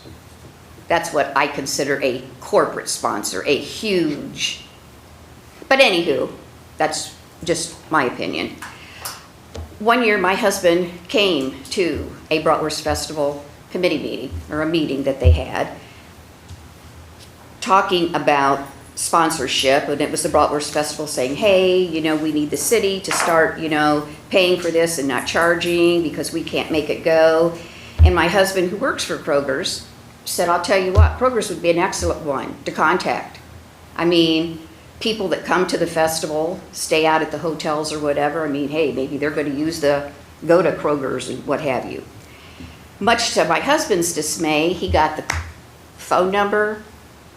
That's what I consider a corporate sponsor, a huge, but anywho, that's just my opinion. One year, my husband came to a Bratwurst Festival committee meeting, or a meeting that they had, talking about sponsorship, and it was the Bratwurst Festival saying, hey, you know, we need the city to start, you know, paying for this and not charging because we can't make it go. And my husband, who works for Kroger's, said, I'll tell you what, Kroger's would be an excellent one to contact. I mean, people that come to the festival, stay out at the hotels or whatever, I mean, hey, maybe they're going to go to Kroger's and what have you. Much to my husband's dismay, he got the phone number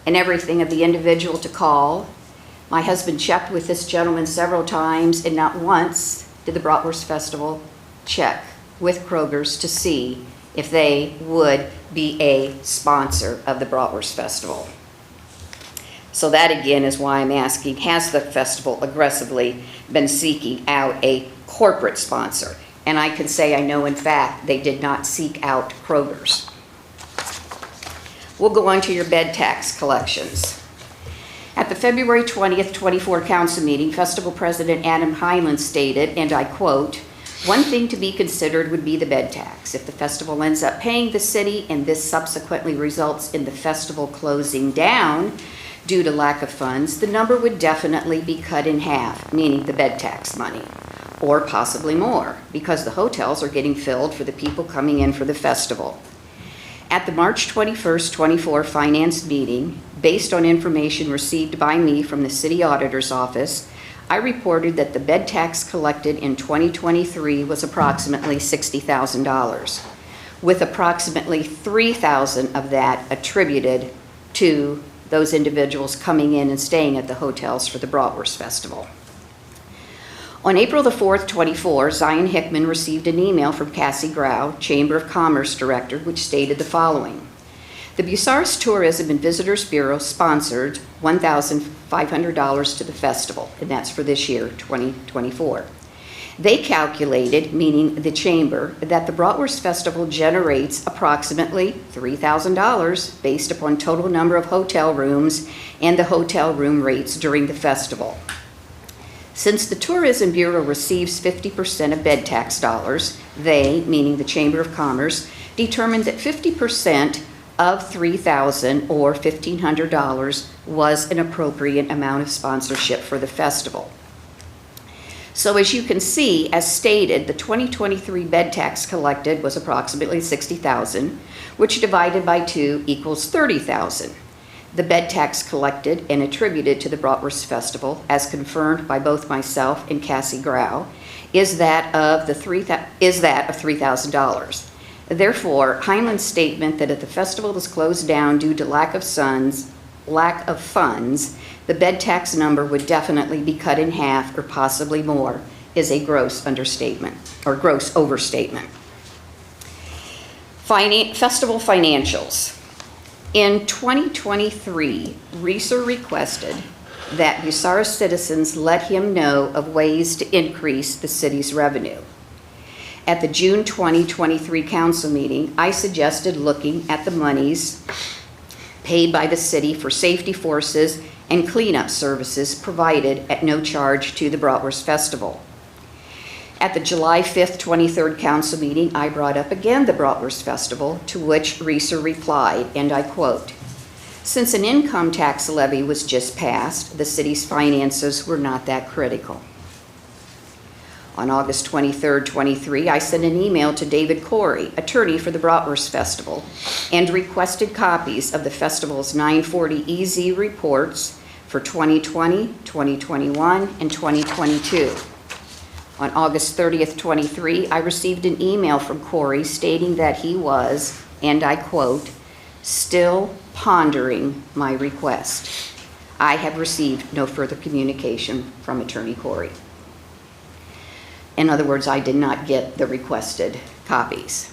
and everything of the individual to call. My husband checked with this gentleman several times, and not once did the Bratwurst Festival check with Kroger's to see if they would be a sponsor of the Bratwurst Festival. So that again is why I'm asking, has the festival aggressively been seeking out a corporate sponsor? And I can say I know in fact they did not seek out Kroger's. We'll go on to your bed tax collections. At the February 20th, 24 council meeting, Festival President Adam Highland stated, and I quote, one thing to be considered would be the bed tax. If the festival ends up paying the city and this subsequently results in the festival closing down due to lack of funds, the number would definitely be cut in half, meaning the bed tax money, or possibly more, because the hotels are getting filled for the people coming in for the festival. At the March 21st, 24 finance meeting, based on information received by me from the city auditor's office, I reported that the bed tax collected in 2023 was approximately $60,000, with approximately $3,000 of that attributed to those individuals coming in and staying at the hotels for the Bratwurst Festival. On April the 4th, 24, Zyan Hickman received an email from Cassie Grau, Chamber of Commerce Director, which stated the following. The Bucyrus Tourism and Visitors Bureau sponsored $1,500 to the festival, and that's for this year, 2024. They calculated, meaning the chamber, that the Bratwurst Festival generates approximately $3,000 based upon total number of hotel rooms and the hotel room rates during the festival. Since the Tourism Bureau receives 50% of bed tax dollars, they, meaning the Chamber of Commerce, determined that 50% of $3,000 or $1,500 was an appropriate amount of sponsorship for the festival. So as you can see, as stated, the 2023 bed tax collected was approximately $60,000, which divided by 2 equals $30,000. The bed tax collected and attributed to the Bratwurst Festival, as confirmed by both myself and Cassie Grau, is that of $3,000. Therefore, Heinlen's statement that if the festival is closed down due to lack of funds, the bed tax number would definitely be cut in half or possibly more, is a gross understatement or gross overstatement. Festival financials. In 2023, Reeser requested that Bucyrus citizens let him know of ways to increase the city's revenue. At the June 2023 council meeting, I suggested looking at the monies paid by the city for safety forces and cleanup services provided at no charge to the Bratwurst Festival. At the July 5th, 23rd council meeting, I brought up again the Bratwurst Festival, to which Reeser replied, and I quote, "Since an income tax levy was just passed, the city's finances were not that critical." On August 23rd, 23, I sent an email to David Corey, attorney for the Bratwurst Festival, and requested copies of the festival's 940 EZ reports for 2020, 2021, and 2022. On August 30th, 23, I received an email from Corey stating that he was, and I quote, "still pondering my request." I have received no further communication from Attorney Corey. In other words, I did not get the requested copies.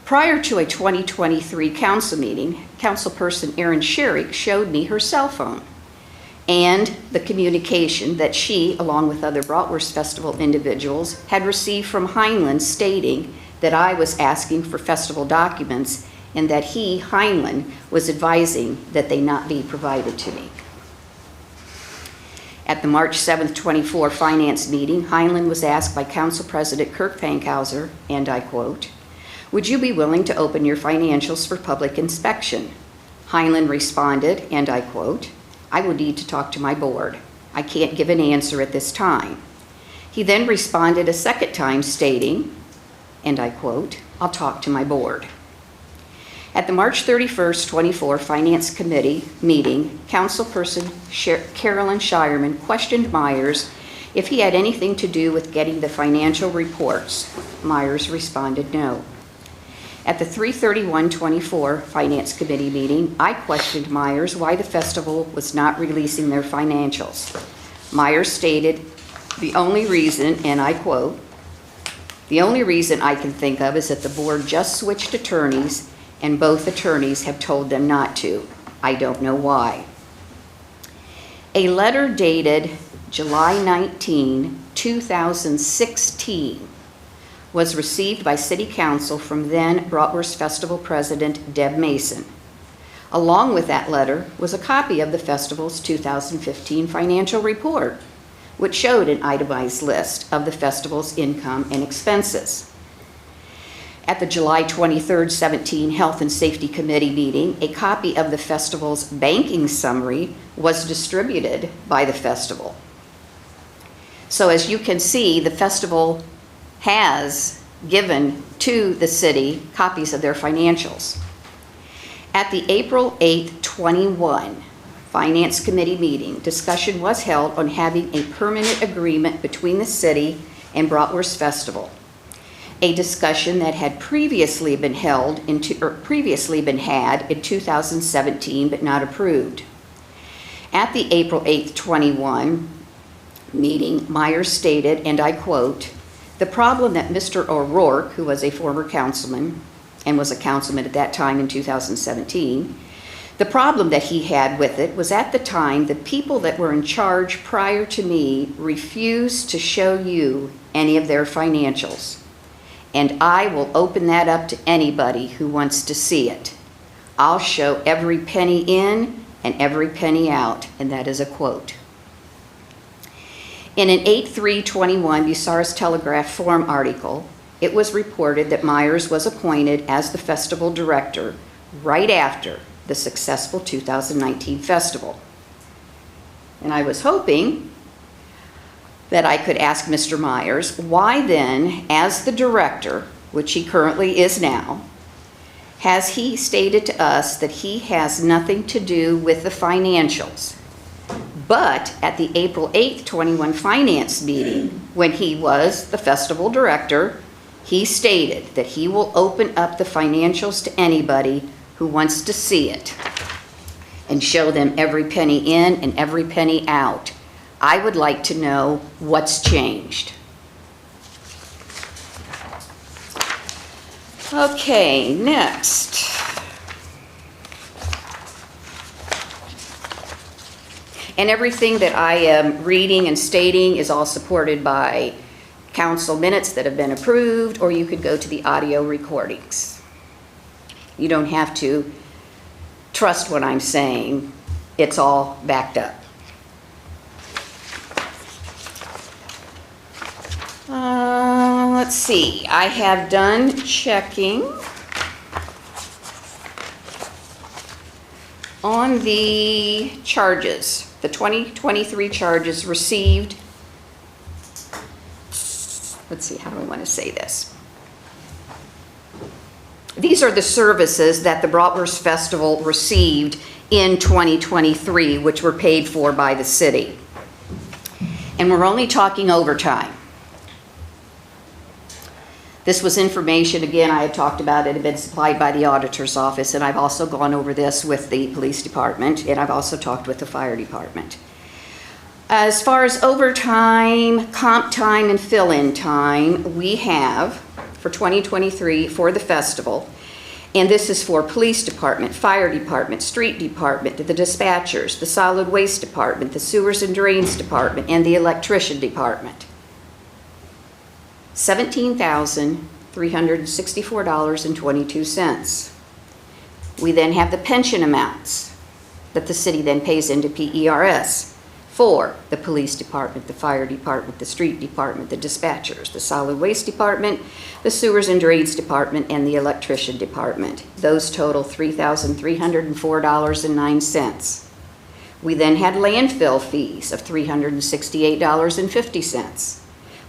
Prior to a 2023 council meeting, Councilperson Erin Sharrock showed me her cell phone and the communication that she, along with other Bratwurst Festival individuals, had received from Heinlein stating that I was asking for festival documents and that he, Heinlein, was advising that they not be provided to me. At the March 7th, 24 finance meeting, Heinlein was asked by Council President Kirk Fankhauser, and I quote, "Would you be willing to open your financials for public inspection?" Heinlein responded, and I quote, "I will need to talk to my board. I can't give an answer at this time." He then responded a second time stating, and I quote, "I'll talk to my board." At the March 31st, 24 Finance Committee meeting, Councilperson Carolyn Shireman questioned Myers if he had anything to do with getting the financial reports. Myers responded no. At the 3/31/24 Finance Committee meeting, I questioned Myers why the festival was not releasing their financials. Myers stated, "The only reason," and I quote, "the only reason I can think of is that the board just switched attorneys and both attorneys have told them not to. I don't know why." A letter dated July 19, 2016 was received by City Council from then Bratwurst Festival President Deb Mason. Along with that letter was a copy of the festival's 2015 financial report, which showed an itemized list of the festival's income and expenses. At the July 23rd, 17 Health and Safety Committee meeting, a copy of the festival's banking summary was distributed by the festival. So as you can see, the festival has given to the city copies of their financials. At the April 8th, 21 Finance Committee meeting, discussion was held on having a permanent agreement between the city and Bratwurst Festival. A discussion that had previously been had in 2017 but not approved. At the April 8th, 21 meeting, Myers stated, and I quote, "The problem that Mr. O'Rourke, who was a former councilman and was a councilman at that time in 2017, the problem that he had with it was at the time the people that were in charge prior to me refused to show you any of their financials. And I will open that up to anybody who wants to see it. I'll show every penny in and every penny out," and that is a quote. In an 8/3/21 Bucyrus Telegraph Forum article, it was reported that Myers was appointed as the festival director right after the successful 2019 festival. And I was hoping that I could ask Mr. Myers, why then, as the director, which he currently is now, has he stated to us that he has nothing to do with the financials? But at the April 8th, 21 finance meeting, when he was the festival director, he stated that he will open up the financials to anybody who wants to see it and show them every penny in and every penny out. I would like to know what's changed. Okay, next. And everything that I am reading and stating is all supported by council minutes that have been approved, or you could go to the audio recordings. You don't have to trust what I'm saying. It's all backed up. Let's see, I have done checking on the charges, the 2023 charges received. Let's see, how do I want to say this? These are the services that the Bratwurst Festival received in 2023, which were paid for by the city. And we're only talking overtime. This was information, again, I had talked about it, had been supplied by the auditor's office, and I've also gone over this with the police department, and I've also talked with the fire department. As far as overtime, comp time, and fill-in time, we have, for 2023, for the festival, and this is for police department, fire department, street department, the dispatchers, the solid waste department, the sewers and drains department, and the electrician department. $17,364.22. We then have the pension amounts that the city then pays into PERS for the police department, the fire department, the street department, the dispatchers, the solid waste department, the sewers and drains department, and the electrician department. Those total $3,304.09. We then had landfill fees of $368.50.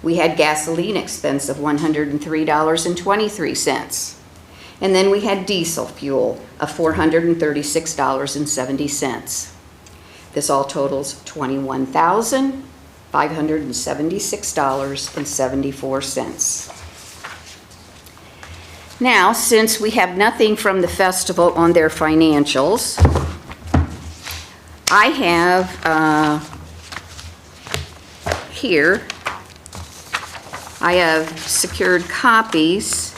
We had gasoline expense of $103.23. And then we had diesel fuel of $436.70. This all totals $21,576.74. Now, since we have nothing from the festival on their financials, I have here, I have secured copies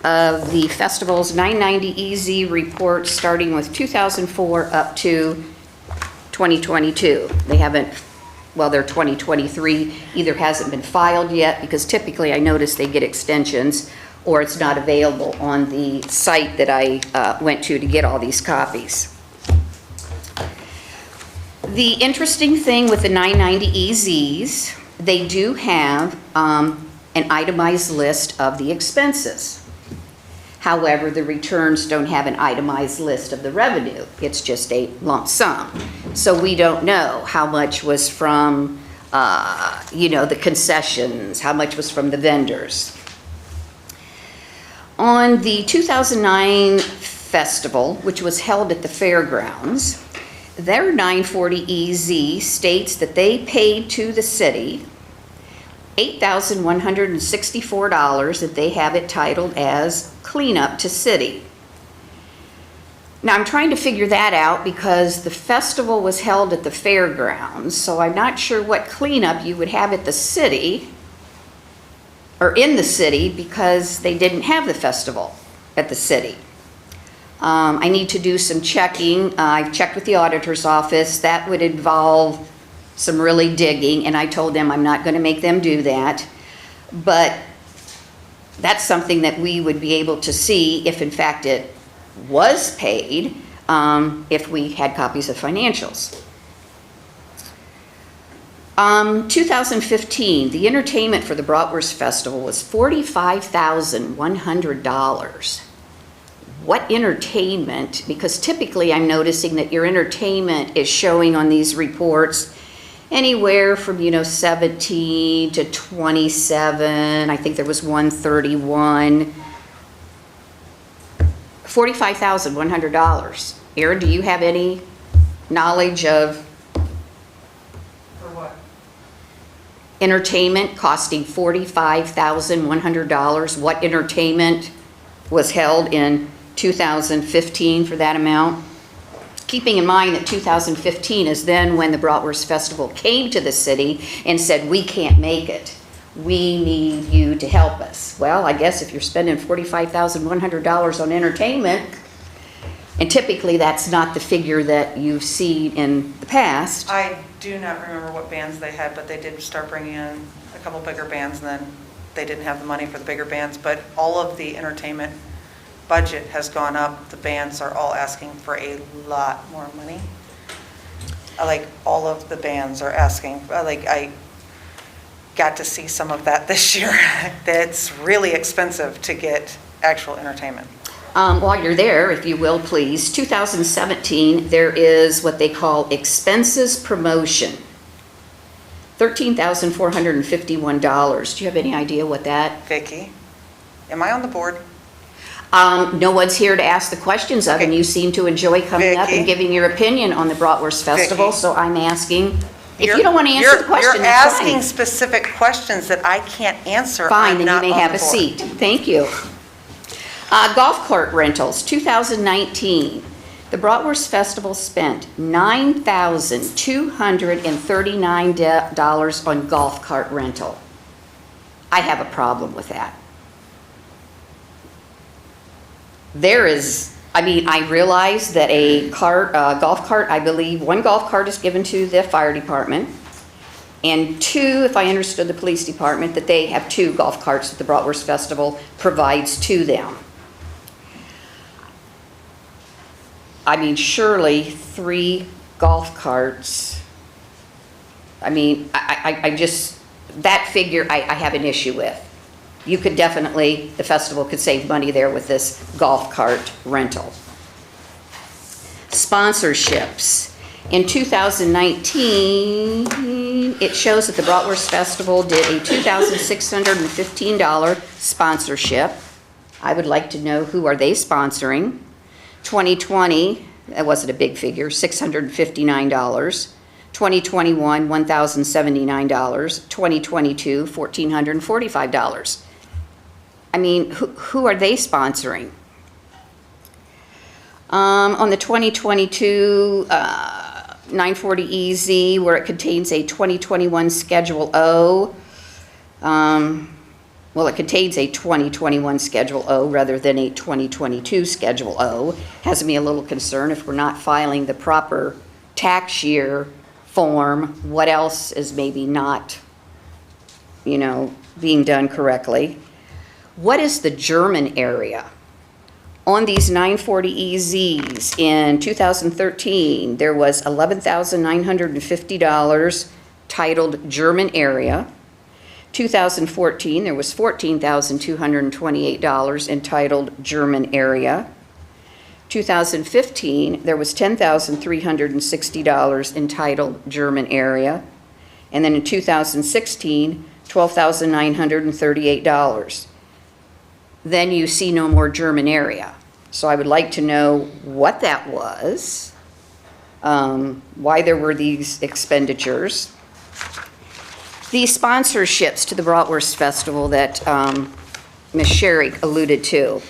of the festival's 990 EZ report starting with 2004 up to 2022. They haven't, well, their 2023 either hasn't been filed yet, because typically I notice they get extensions, or it's not available on the site that I went to get all these copies. The interesting thing with the 990 EZs, they do have an itemized list of the expenses. However, the returns don't have an itemized list of the revenue. It's just a lump sum. So we don't know how much was from, the concessions, how much was from the vendors. On the 2009 festival, which was held at the fairgrounds, their 940 EZ states that they paid to the city $8,164 that they have it titled as cleanup to city. Now I'm trying to figure that out because the festival was held at the fairgrounds, so I'm not sure what cleanup you would have at the city or in the city, because they didn't have the festival at the city. I need to do some checking. I've checked with the auditor's office. That would involve some really digging, and I told them I'm not going to make them do that. But that's something that we would be able to see if in fact it was paid, if we had copies of financials. 2015, the entertainment for the Bratwurst Festival was $45,100. What entertainment? Because typically I'm noticing that your entertainment is showing on these reports anywhere from, 17 to 27. I think there was 131. $45,100. Erin, do you have any knowledge of For what? entertainment costing $45,100? What entertainment was held in 2015 for that amount? Keeping in mind that 2015 is then when the Bratwurst Festival came to the city and said, we can't make it. We need you to help us. Well, I guess if you're spending $45,100 on entertainment, and typically that's not the figure that you've seen in the past. I do not remember what bands they had, but they did start bringing in a couple bigger bands, and then they didn't have the money for the bigger bands, but all of the entertainment budget has gone up. The bands are all asking for a lot more money. Like, all of the bands are asking, like, I got to see some of that this year. It's really expensive to get actual entertainment. While you're there, if you will, please, 2017, there is what they call expenses promotion. $13,451. Do you have any idea what that? Vicki, am I on the board? No one's here to ask the questions of, and you seem to enjoy coming up and Vicki? giving your opinion on the Bratwurst Festival, Vicki? so I'm asking, if you don't want to answer the question, You're that's asking fine. specific questions that I can't answer. Fine, I'm then not you may on have the a board. seat. Thank you. Golf cart rentals, 2019. The Bratwurst Festival spent $9,239 on golf cart rental. I have a problem with that. There is, I mean, I realize that a golf cart, I believe one golf cart is given to the fire department, and two, if I understood the police department, that they have 2 golf carts that the Bratwurst Festival provides to them. I mean, surely 3 golf carts, I mean, I just, that figure I have an issue with. You could definitely, the festival could save money there with this golf cart rental. Sponsorships. In 2019, it shows that the Bratwurst Festival did a $2,615 sponsorship. I would like to know, who are they sponsoring? 2020, that wasn't a big figure, $659. 2021, $1,079. 2022, $1,445. I mean, who are they sponsoring? On the 2022 940EZ, where it contains a 2021 Schedule O, well, it contains a 2021 Schedule O rather than a 2022 Schedule O. Has me a little concerned if we're not filing the proper tax year form, what else is maybe not, you know, being done correctly. What is the German area? On these 940EZs in 2013, there was $11,950 titled German area. 2014, there was $14,228 entitled German area. 2015, there was $10,360 entitled German area. And then in 2016, $12,938. Then you see no more German area. So I would like to know what that was, why there were these expenditures. These sponsorships to the Bratwurst Festival that Ms. Sherry alluded to.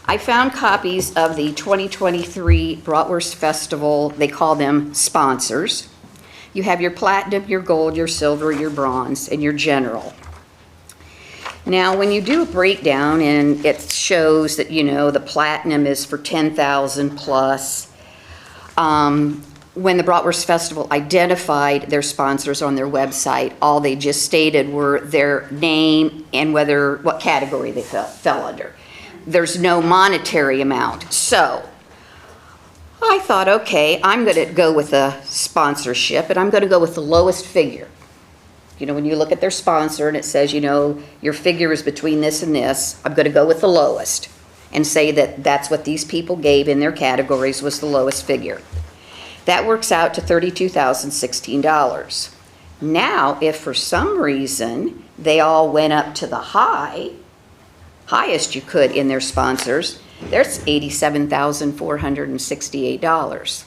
I found copies of the 2023 Bratwurst Festival, they call them sponsors. You have your platinum, your gold, your silver, your bronze, and your general. Now, when you do a breakdown and it shows that, you know, the platinum is for 10,000 plus, when the Bratwurst Festival identified their sponsors on their website, all they just stated were their name and what category they fell under. There's no monetary amount. So I thought, okay, I'm going to go with a sponsorship, and I'm going to go with the lowest figure. You know, when you look at their sponsor and it says, you know, your figure is between this and this, I'm going to go with the lowest and say that that's what these people gave in their categories was the lowest figure. That works out to $32,016. Now, if for some reason they all went up to the highest you could in their sponsors, there's $87,468.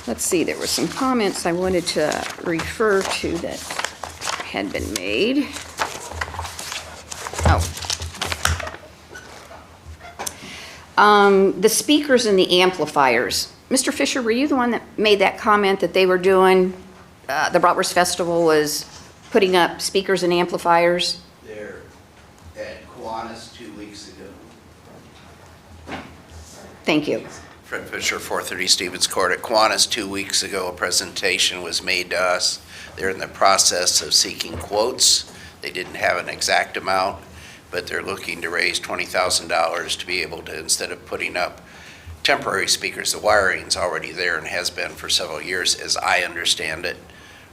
Let's see, there were some comments I wanted to refer to that had been made. The speakers and the amplifiers. Mr. Fisher, were you the one that made that comment that they were doing, the Bratwurst Festival was putting up speakers and amplifiers? There at Kiwanis 2 weeks Thank you. Fred Fisher, 430 Stevens Court. At Kiwanis 2 weeks ago, a presentation was made to us. They're in the process of seeking quotes. They didn't have an exact amount, but they're looking to raise $20,000 to be able to, instead of putting up temporary speakers, the wiring's already there and has been for several years, as I understand it.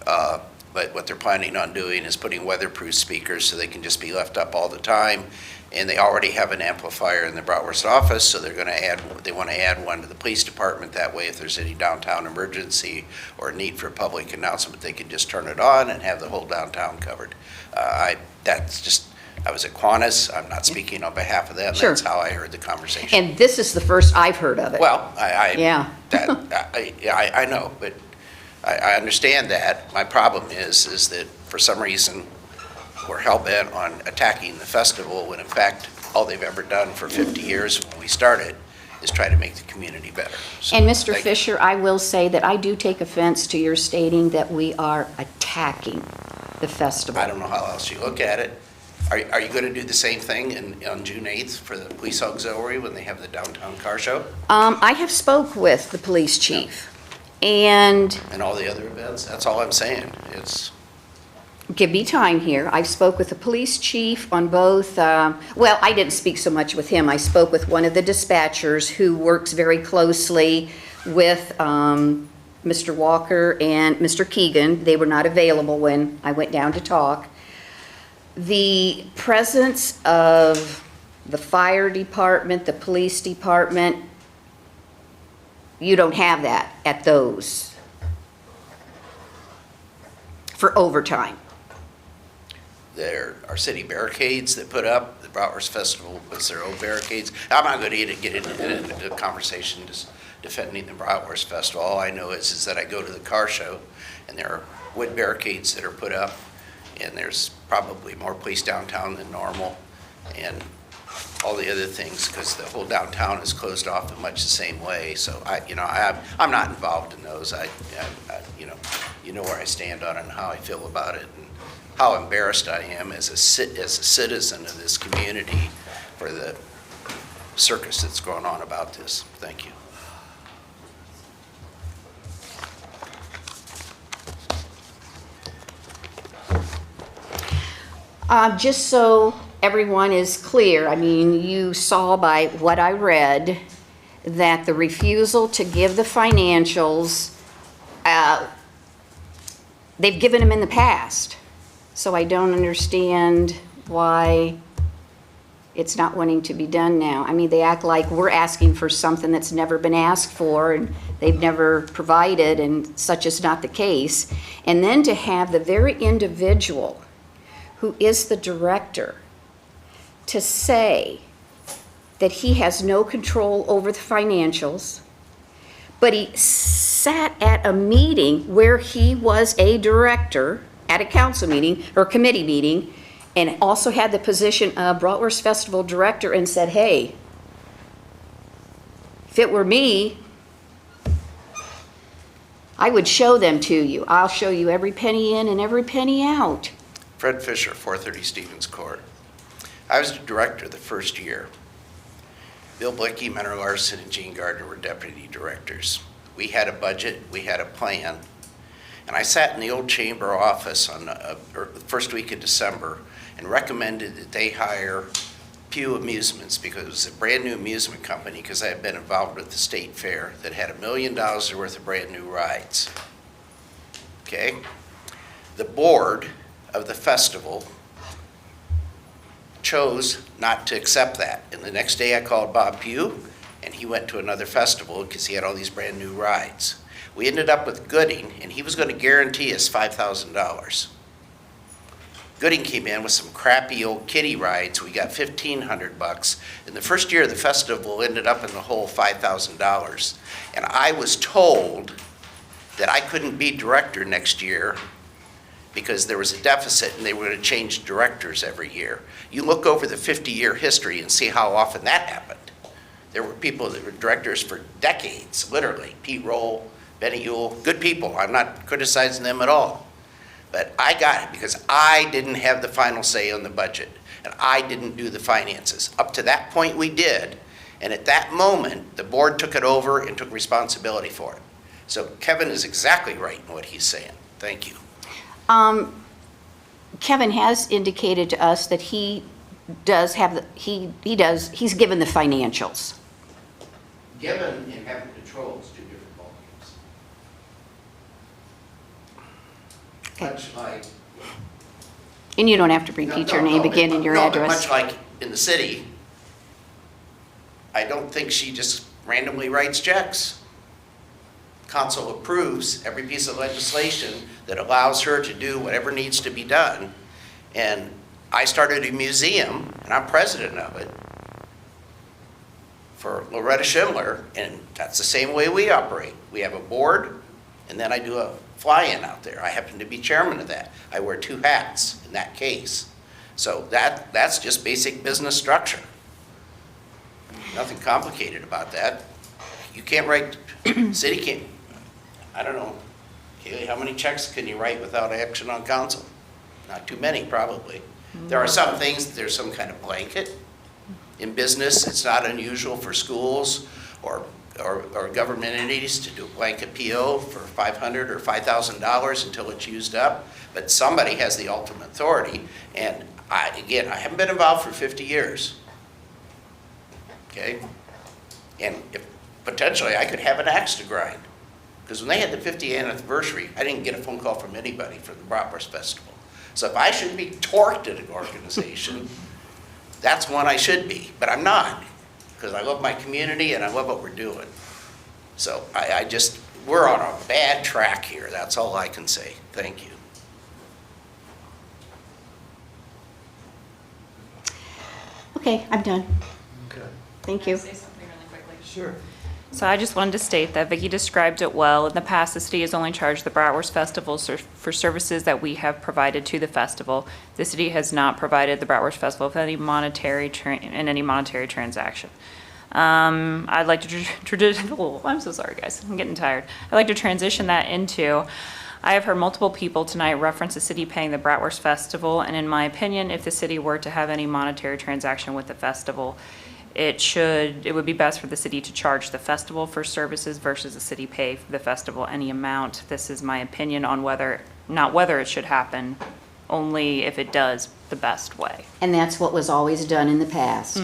But what they're planning on doing is putting weatherproof speakers so they can just be left up all the time. And they already have an amplifier in the Bratwurst office, so they want to add one to the police department. That way, if there's any downtown emergency or need for a public announcement, they can just turn it on and have the whole downtown covered. I was at Kiwanis. I'm not speaking on behalf of them. Sure. That's how I heard the conversation. And this is the first I've heard of it. Well, Yeah. I know, but I understand that. My problem is that for some reason, we're hell-bent on attacking the festival when in fact, all they've ever done for 50 years when we started is try to make the community better. So, And Mr. thank you. Fisher, I will say that I do take offense to your stating that we are attacking the festival. I don't know how else you look at it. Are you going to do the same thing on June 8th for the police auxiliary when they have the downtown car show I have spoke with the police chief, and and all the other events? That's all I'm saying. It's give me time here. I spoke with the police chief on both, well, I didn't speak so much with him. I spoke with one of the dispatchers who works very closely with Mr. Walker and Mr. Keegan. They were not available when I went down to talk. The presence of the fire department, the police department, you don't have that at those for overtime. There are city barricades that put up. The Bratwurst Festival puts their own barricades. I'm not going to get into a conversation just defending the Bratwurst Festival. All I know is that I go to the car show, and there are wood barricades that are put up, and there's probably more police downtown than normal, and all the other things, because the whole downtown is closed off in much the same way. So I'm not involved in those. You know where I stand on it and how I feel about it, and how embarrassed I am as a citizen of this community for the circus that's going on about this. Thank you. Just so everyone is clear, I mean, you saw by what I read that the refusal to give the financials, they've given them in the past. So I don't understand why it's not wanting to be done now. I mean, they act like we're asking for something that's never been asked for and they've never provided, and such is not the case. And then to have the very individual who is the director to say that he has no control over the financials, but he sat at a meeting where he was a director, at a council meeting or committee meeting, and also had the position of Bratwurst Festival director, and said, hey, if it were me, I would show them to you. I'll show you every penny in and every penny out. Fred Fisher, 430 Stevens Court. I was the director the first year. Bill Blicky, Menor Larson, and Gene Gardner were deputy directors. We had a budget, we had a plan, and I sat in the old chamber office on the first week of December and recommended that they hire Pew Amusements, because it was a brand new amusement company, because I had been involved with the state fair that had $1 million worth of brand new rides. Okay? The board of the festival chose not to accept that. And the next day I called Bob Pugh, and he went to another festival because he had all these brand new rides. We ended up with Gooding, and he was going to guarantee us $5,000. Gooding came in with some crappy old kiddie rides. We got $1,500. And the first year of the festival ended up in the hole $5,000. And I was told that I couldn't be director next year because there was a deficit and they were going to change directors every year. You look over the 50-year history and see how often that happened. There were people that were directors for decades, literally. Pete Roll, Benny Ewell, good people. I'm not criticizing them at all. But I got it because I didn't have the final say on the budget, and I didn't do the finances. Up to that point we did, And at that moment, the board took it over and took responsibility for it. So Kevin is exactly right in what he's saying. Thank you. Kevin has indicated to us that he does have, he's given the financials. Given and having control is two different ballgames. Okay. Much like. And you don't have to repeat your name again and your address. Much like in the city, I don't think she just randomly writes checks. Council approves every piece of legislation that allows her to do whatever needs to be done. And I started a museum, and I'm president of it, for Loretta Schindler, and that's the same way we operate. We have a board, and then I do a fly-in out there. I happen to be chairman of that. I wear two hats in that case. So that's just basic business structure. Nothing complicated about that. You can't write, city can't, I don't know, Kaylee, how many checks can you write without action on council? Not too many, probably. There are some things, there's some kind of blanket. In business, it's not unusual for schools or government entities to do a blanket PO for $500 or $5,000 until it's used up, but somebody has the ultimate authority. And I haven't been involved for 50 years. Okay? And if potentially I could have an axe to grind. Because when they had the 50th anniversary, I didn't get a phone call from anybody for the Bratwurst Festival. So if I should be torqued at an organization, that's one I should be, but I'm not. Because I love my community and I love what we're doing. So we're on a bad track here. That's all I can say. Thank you. Okay, I'm done. Okay. Thank you. Say something really quickly. Sure. So I just wanted to state that Vicki described it well. In the past, the city has only charged the Bratwurst Festival for services that we have provided to the festival. The city has not provided the Bratwurst Festival with any monetary transaction. I'd like to I'm so sorry, guys. I'm getting tired. I'd like to transition that into. I have heard multiple people tonight reference the city paying the Bratwurst Festival, and in my opinion, if the city were to have any monetary transaction with the festival, it would be best for the city to charge the festival for services versus the city pay for the festival any amount. This is my opinion on not whether it should happen, only if it does the best way. And that's what was always done in the past.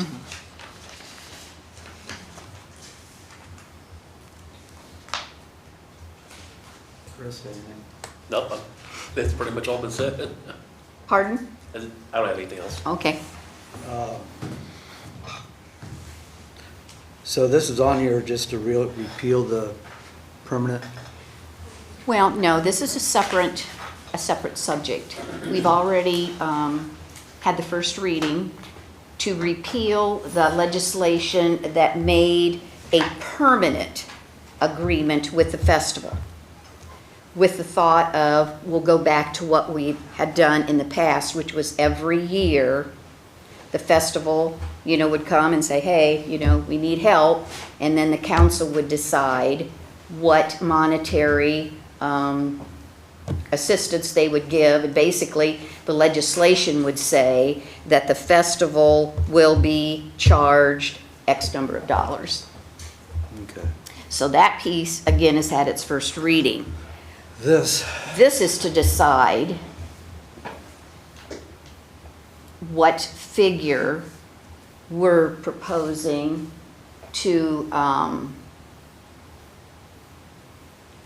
Chris, anything? No, that's pretty much all been said. Pardon? I don't have anything else. Okay. So this is on here just to repeal the permanent? Well, no, this is a separate subject. We've already had the first reading to repeal the legislation that made a permanent agreement with the festival, with the thought of, we'll go back to what we had done in the past, which was every year, the festival, would come and say, hey, we need help, and then the council would decide what monetary assistance they would give. And basically, the legislation would say that the festival will be charged X number of dollars. Okay. So that piece, again, has had its first reading. This This is to decide what figure we're proposing to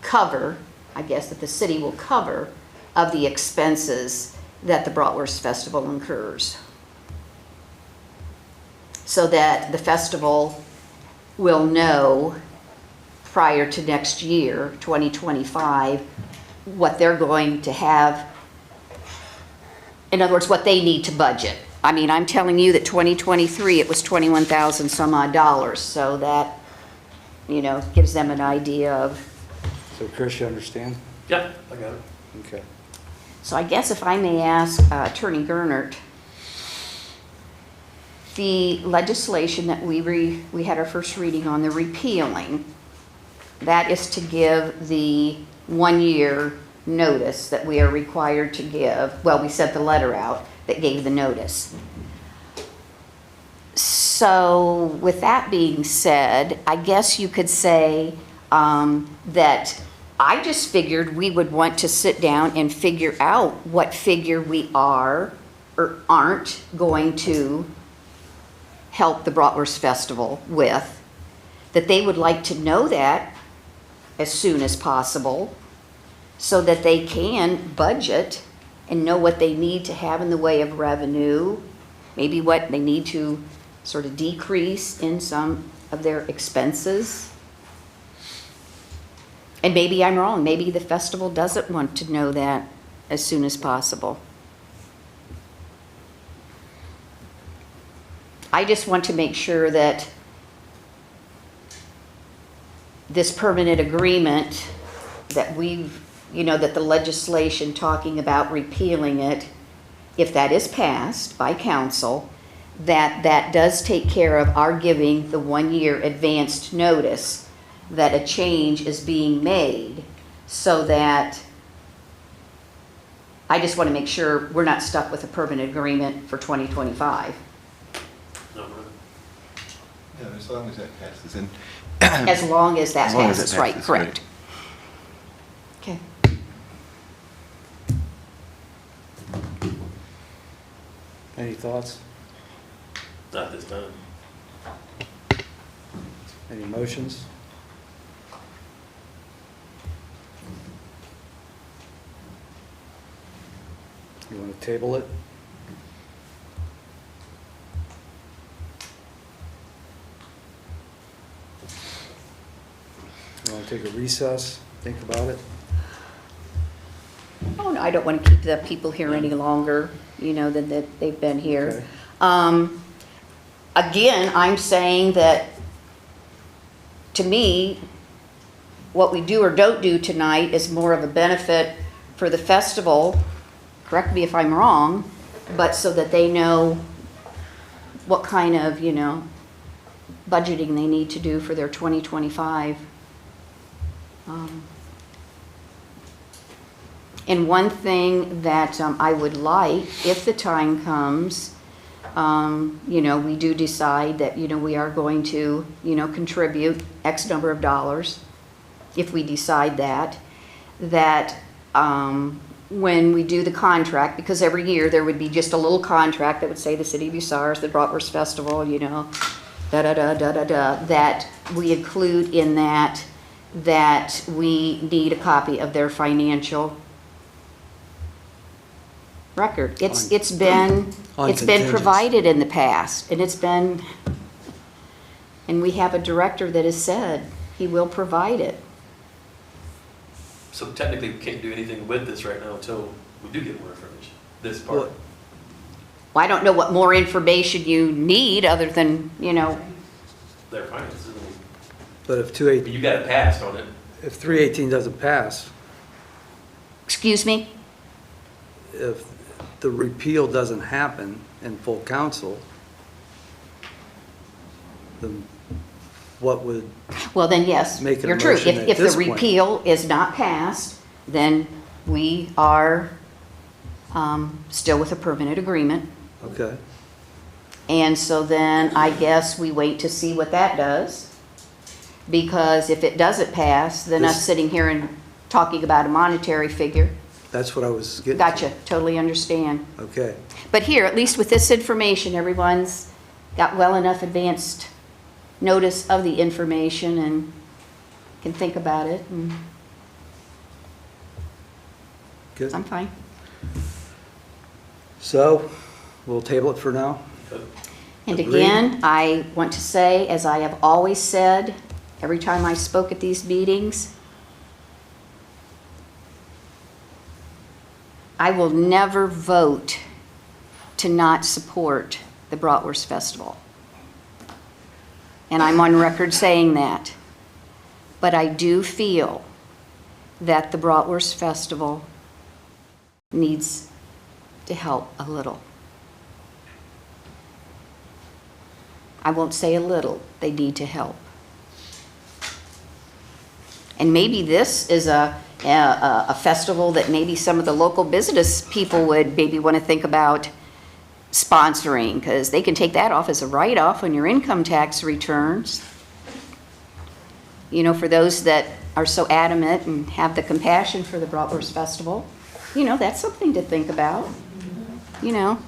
cover, I guess that the city will cover, of the expenses that the Bratwurst Festival incurs. So that the festival will know prior to next year, 2025, what they're going to have. In other words, what they need to budget. I mean, I'm telling you that 2023, it was 21,000 some odd dollars. So that, gives them an idea of. So Chris, you understand? Yeah, I got it. Okay. So I guess if I may ask Attorney Gernert, the legislation that we had our first reading on, the repealing, that is to give the 1-year notice that we are required to give. Well, we sent the letter out that gave the notice. So with that being said, I guess you could say that I just figured we would want to sit down and figure out what figure we are or aren't going to help the Bratwurst Festival with, that they would like to know that as soon as possible so that they can budget and know what they need to have in the way of revenue, maybe what they need to sort of decrease in some of their expenses. And maybe I'm wrong. Maybe the festival doesn't want to know that as soon as possible. I just want to make sure that this permanent agreement that we've, that the legislation talking about repealing it, if that is passed by council, that does take care of our giving the 1-year advanced notice that a change is being made, so that I just want to make sure we're not stuck with a permanent agreement for 2025. No, Yeah, as long as that passes. And As long as that As long as it passes, right, passes, correct. Okay. Any thoughts? not this time. Any motions? You want to table it? You want to take a recess, think about it? Oh, no, I don't want to keep the people here any longer, than that they've been here. Okay. Again, I'm saying that, to me, what we do or don't do tonight is more of a benefit for the festival, correct me if I'm wrong, but so that they know what kind of, budgeting they need to do for their 2025. And one thing that I would like, if the time comes, we do decide that, we are going to, contribute X number of dollars, if we decide that, when we do the contract, because every year there would be just a little contract that would say the City of Bucyrus, the Bratwurst Festival, da-da-da-da-da-da, that we include in that we need a copy of their financial record. It's been provided in the past, and and we have a director that has said he will provide it. So technically, we can't do anything with this right now until we do get more information, this part. Well, I don't know what more information you need other than, Their finances. But if But 218, you got it passed on it. if 318 doesn't pass, excuse me? if the repeal doesn't happen in full council, then what would, Well, then, yes, Make it a you're true. motion at If the this point. repeal is not passed, then we are still with a permanent agreement. okay, And so then I guess we wait to see what that does. Because if it doesn't pass, then us This- sitting here and talking about a monetary figure, that's what I was getting to. gotcha, totally understand. Okay, But here, at least with this information, everyone's got well enough advanced notice of the information and can think about it, and good. I'm fine. So, we'll table it for now? And Agreed. again, I want to say, as I have always said, every time I spoke at these meetings, I will never vote to not support the Bratwurst Festival. And I'm on record saying that. But I do feel that the Bratwurst Festival needs to help a little. I won't say a little, they need to help. And maybe this is a festival that maybe some of the local business people would maybe want to think about sponsoring, because they can take that off as a write-off on your income tax returns. You know, for those that are so adamant and have the compassion for the Bratwurst Festival, you know, that's something to think about, you know.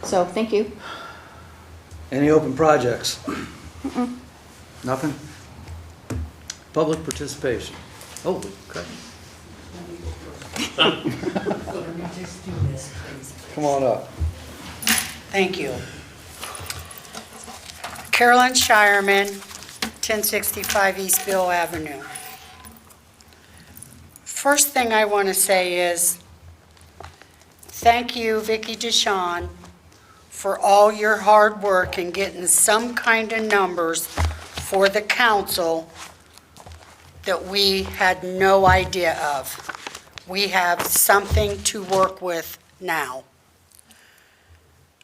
So, thank you. Any open projects? Nothing? Public participation? Oh, okay. Come on up. Thank you. Carolyn Shireman, 1065 East Bill Avenue. First thing I want to say is, thank you, Vicki DeShawn, for all your hard work in getting some kind of numbers for the council that we had no idea of. We have something to work with now.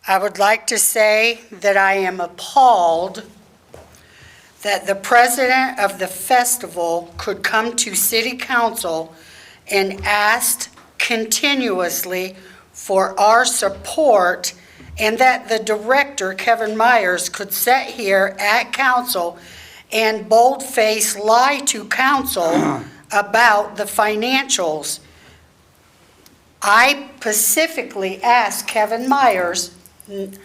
I would like to say that I am appalled that the president of the festival could come to city council and ask continuously for our support, and that the director, Kevin Myers, could sit here at council and bold-faced lie to council about the financials. I specifically asked Kevin Myers, and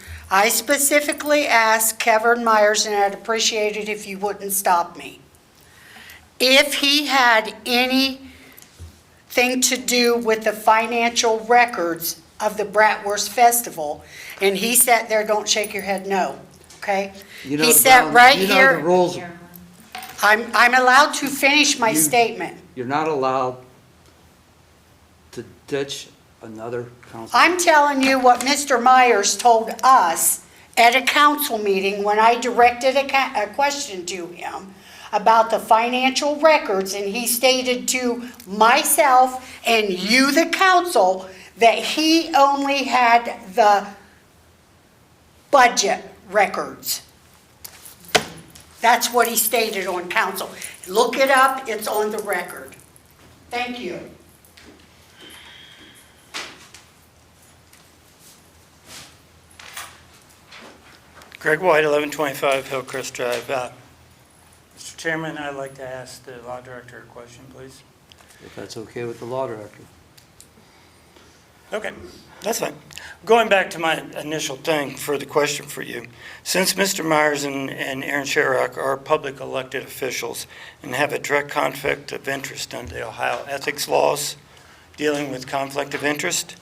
I'd appreciate it if you wouldn't stop me. If he had anything to do with the financial records of the Bratwurst Festival, and he sat there, don't shake your head no, okay? He sat right You know here. the rules. I'm allowed to finish my statement. You're not allowed to ditch another council. I'm telling you what Mr. Myers told us at a council meeting when I directed a question to him about the financial records, and he stated to myself and you, the council, that he only had the budget records. That's what he stated on council. Look it up, it's on the record. Thank you. Greg White, 1125 Hillcrest Drive. Mr. Chairman, I'd like to ask the law director a question, please. If that's okay with the law director. Okay, that's fine. Going back to my initial thing for the question for you, since Mr. Myers and Aaron Sharrock are public elected officials and have a direct conflict of interest under the Ohio ethics laws dealing with conflict of interest,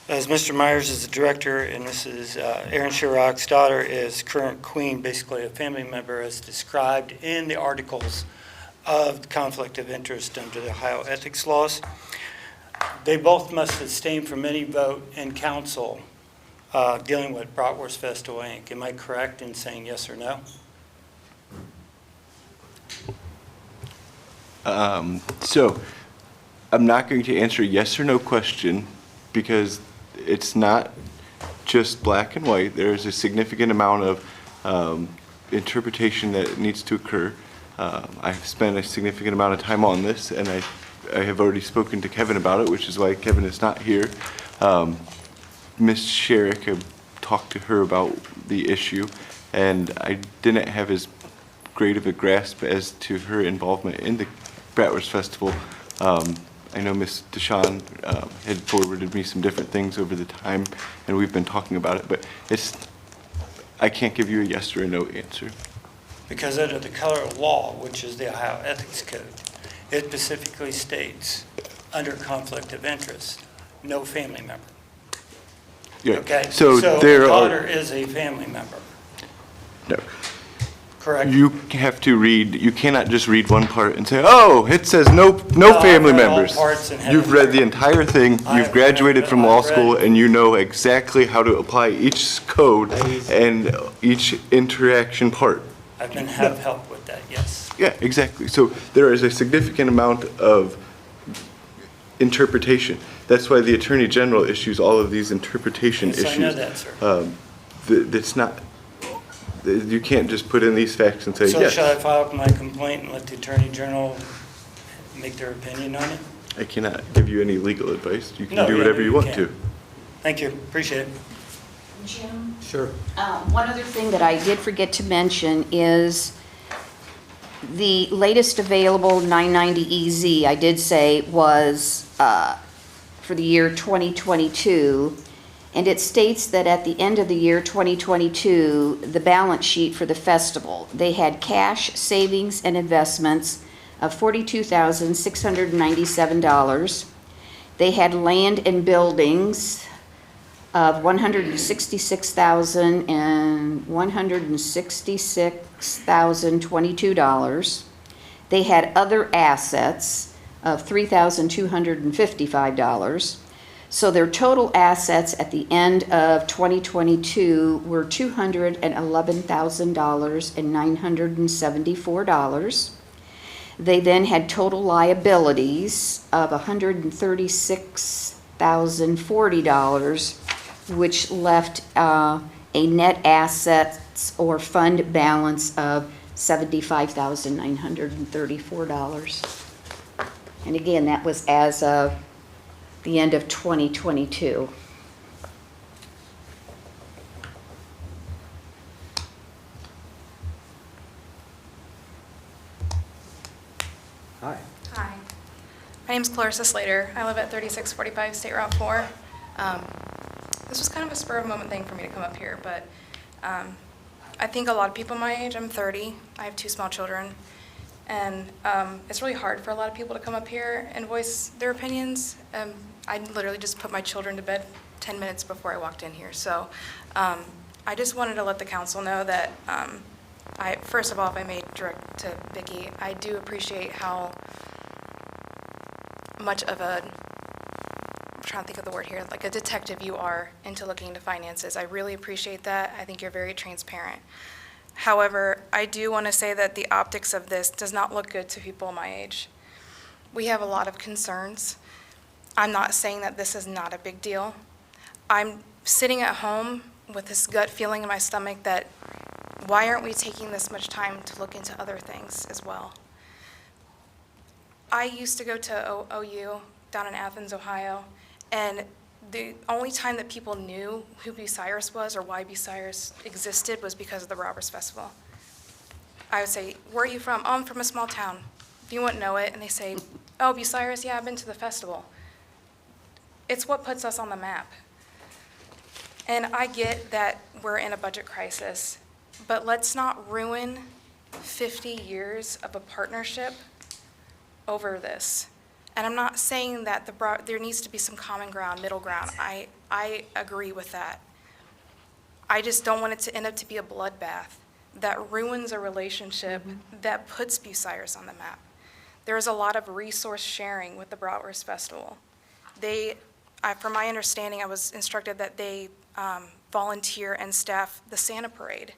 as Mr. Myers is the director and this is Aaron Sharrock's daughter is current queen, basically a family member as described in the articles of conflict of interest under the Ohio ethics laws, they both must abstain from any vote in council dealing with Bratwurst Festival, Inc. Am I correct in saying yes or no? So, I'm not going to answer a yes or no question because it's not just black and white. There is a significant amount of interpretation that needs to occur. I've spent a significant amount of time on this, and I have already spoken to Kevin about it, which is why Kevin is not here. Ms. Sharrock, I talked to her about the issue, and I didn't have as great of a grasp as to her involvement in the Bratwurst Festival. I know Ms. DeShawn had forwarded me some different things over the time, and we've been talking about it, but I can't give you a yes or a no answer. Because under the color of law, which is the Ohio Ethics Code, it specifically states, under conflict of interest, no family member. Yeah. Okay? So the there daughter are, is a family member, no. correct? You have to read, you cannot just read one part and say, oh, it says no family I've read all members. parts and You've read the entire thing, I've you've graduated from law I've read- school, and you know exactly how to apply each code and each interaction part. Have help with that, yes. Yeah, exactly. So there is a significant amount of interpretation. That's why the Attorney General issues all of these interpretation Yes, issues. I know that, sir. That's not, you can't just put in these facts and say, So yes. shall I file my complaint and let the Attorney General make their opinion on it? I cannot give you any legal advice. You can No, do yeah, whatever you want can't. to. Thank you, appreciate it. Jim? Sure. One other thing that I did forget to mention is the latest available 990 EZ, I did say was for the year 2022, and it states that at the end of the year 2022, the balance sheet for the festival, they had cash, savings, and investments of $42,697. They had land and buildings of $166,22. They had other assets of $3,255. So their total assets at the end of 2022 were $211,974. They then had total liabilities of $136,040, which left a net assets or fund balance of $75,934. And again, that was as of the end of 2022. Hi. Hi, my name's Clarissa Slater. I live at 3645 State Route 4. This was kind of a spur of the moment thing for me to come up here, but I think a lot of people my age, I'm 30, I have 2 small children, and it's really hard for a lot of people to come up here and voice their opinions. I literally just put my children to bed 10 minutes before I walked in here, so I just wanted to let the council know that first of all, if I may direct to Vicki, I do appreciate how much of a, I'm trying to think of the word here, like a detective you are into looking into finances. I really appreciate that. I think you're very transparent. However, I do want to say that the optics of this does not look good to people my age. We have a lot of concerns. I'm not saying that this is not a big deal. I'm sitting at home with this gut feeling in my stomach that why aren't we taking this much time to look into other things as well? I used to go to OU down in Athens, Ohio, and the only time that people knew who Bucyrus was or why Bucyrus existed was because of the Robbers Festival. I would say, where are you from? Oh, I'm from a small town. You wouldn't know it. And they say, oh, Bucyrus, yeah, I've been to the festival. It's what puts us on the map. And I get that we're in a budget crisis, but let's not ruin 50 years of a partnership over this. And I'm not saying that there needs to be some common ground, middle ground. I agree with that. I just don't want it to end up to be a bloodbath that ruins a relationship that puts Bucyrus on the map. There is a lot of resource sharing with the Bratwurst Festival. From my understanding, I was instructed that they volunteer and staff the Santa Parade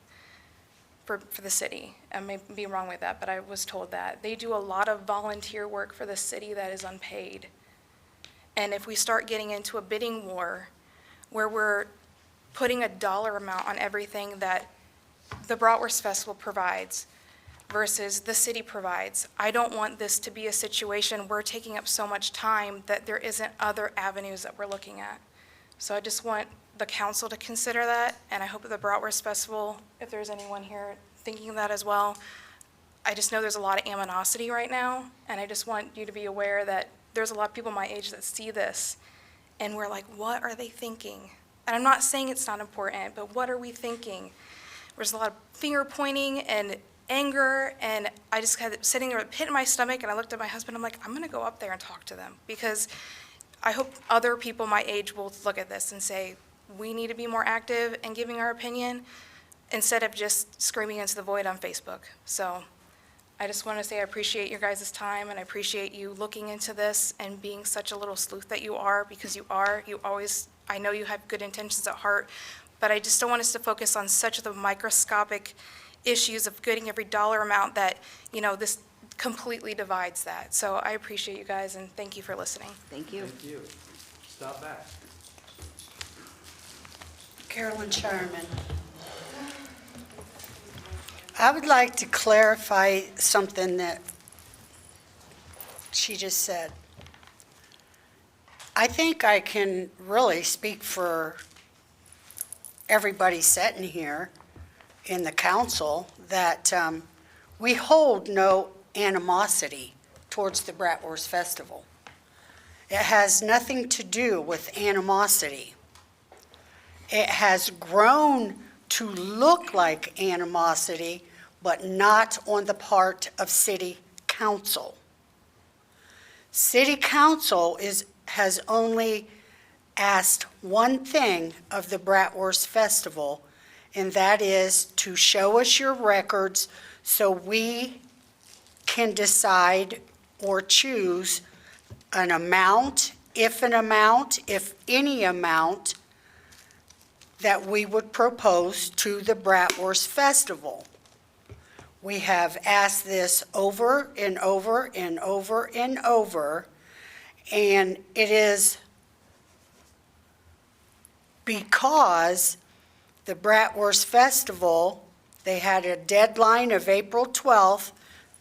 for the city. I may be wrong with that, but I was told that. They do a lot of volunteer work for the city that is unpaid. And if we start getting into a bidding war where we're putting a dollar amount on everything that the Bratwurst Festival provides versus the city provides, I don't want this to be a situation we're taking up so much time that there isn't other avenues that we're looking at. So I just want the council to consider that, and I hope that the Bratwurst Festival, if there's anyone here thinking that as well, I just know there's a lot of animosity right now, and I just want you to be aware that there's a lot of people my age that see this, and we're like, what are they thinking? And I'm not saying it's not important, but what are we thinking? There's a lot of finger pointing and anger, and I just had sitting there with a pit in my stomach, and I looked at my husband, I'm like, I'm gonna go up there and talk to them, because I hope other people my age will look at this and say, we need to be more active in giving our opinion instead of just screaming into the void on Facebook. So I just want to say I appreciate your guys' time, and I appreciate you looking into this and being such a little sleuth that you are, because you always, I know you have good intentions at heart, but I just don't want us to focus on such the microscopic issues of getting every dollar amount that, this completely divides that. So I appreciate you guys, and thank you for listening. Thank you. Thank you. Stop back. Carolyn Shireman. I would like to clarify something that she just said. I think I can really speak for everybody sitting here in the council that we hold no animosity towards the Bratwurst Festival. It has nothing to do with animosity. It has grown to look like animosity, but not on the part of City Council. City Council has only asked one thing of the Bratwurst Festival, and that is to show us your records so we can decide or choose an amount, if any amount, that we would propose to the Bratwurst Festival. We have asked this over and over and over and over, and it is because the Bratwurst Festival, they had a deadline of April 12th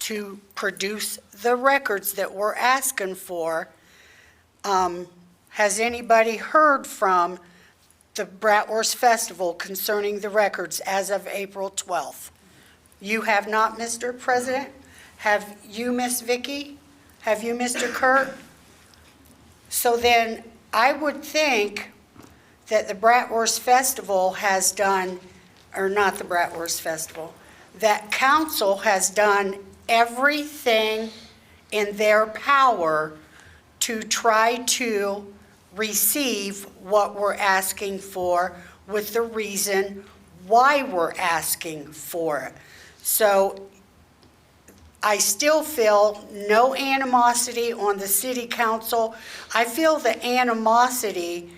to produce the records that we're asking for. Has anybody heard from the Bratwurst Festival concerning the records as of April 12th? You have not, Mr. President? Have you, Miss Vicky? Have you, Mr. Kurt? So then I would think that the Bratwurst Festival has done, or not the Bratwurst Festival, that council has done everything in their power to try to receive what we're asking for with the reason why we're asking for it. So I still feel no animosity on the city council. I feel the animosity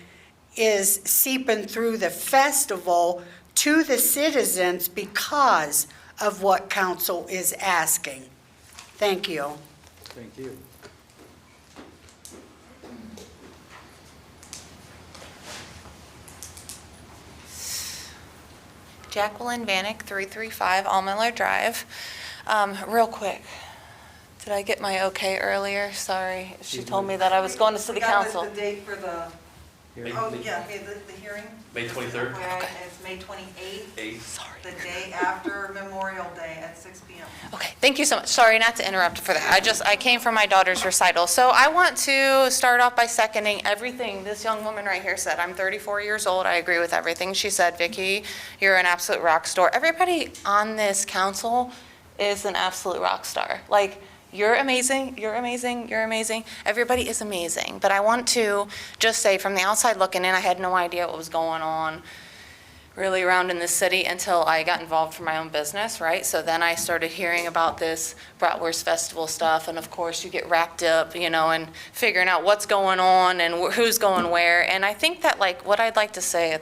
is seeping through the festival to the citizens because of what council is asking. Thank you. Thank you. Jacqueline Vanek, 335 Allmiller Drive. Real quick, did I get my okay earlier? Sorry, she told me that I was going to city council. The date for the, oh, yeah, the hearing? May 23rd? Okay. It's May 28th. Sorry. The day after Memorial Day at 6 p.m. Okay, thank you so much. Sorry not to interrupt for that. I came from my daughter's recital. So I want to start off by seconding everything this young woman right here said. I'm 34 years old. I agree with everything she said. Vicky, you're an absolute rock star. Everybody on this council is an absolute rock star. Like, you're amazing, you're amazing, you're amazing. Everybody is amazing. But I want to just say from the outside looking in, I had no idea what was going on really around in the city until I got involved for my own business, right? So then I started hearing about this Bratwurst Festival stuff, and of course you get wrapped up, in figuring out what's going on and who's going where. And I think that, like, what I'd like to say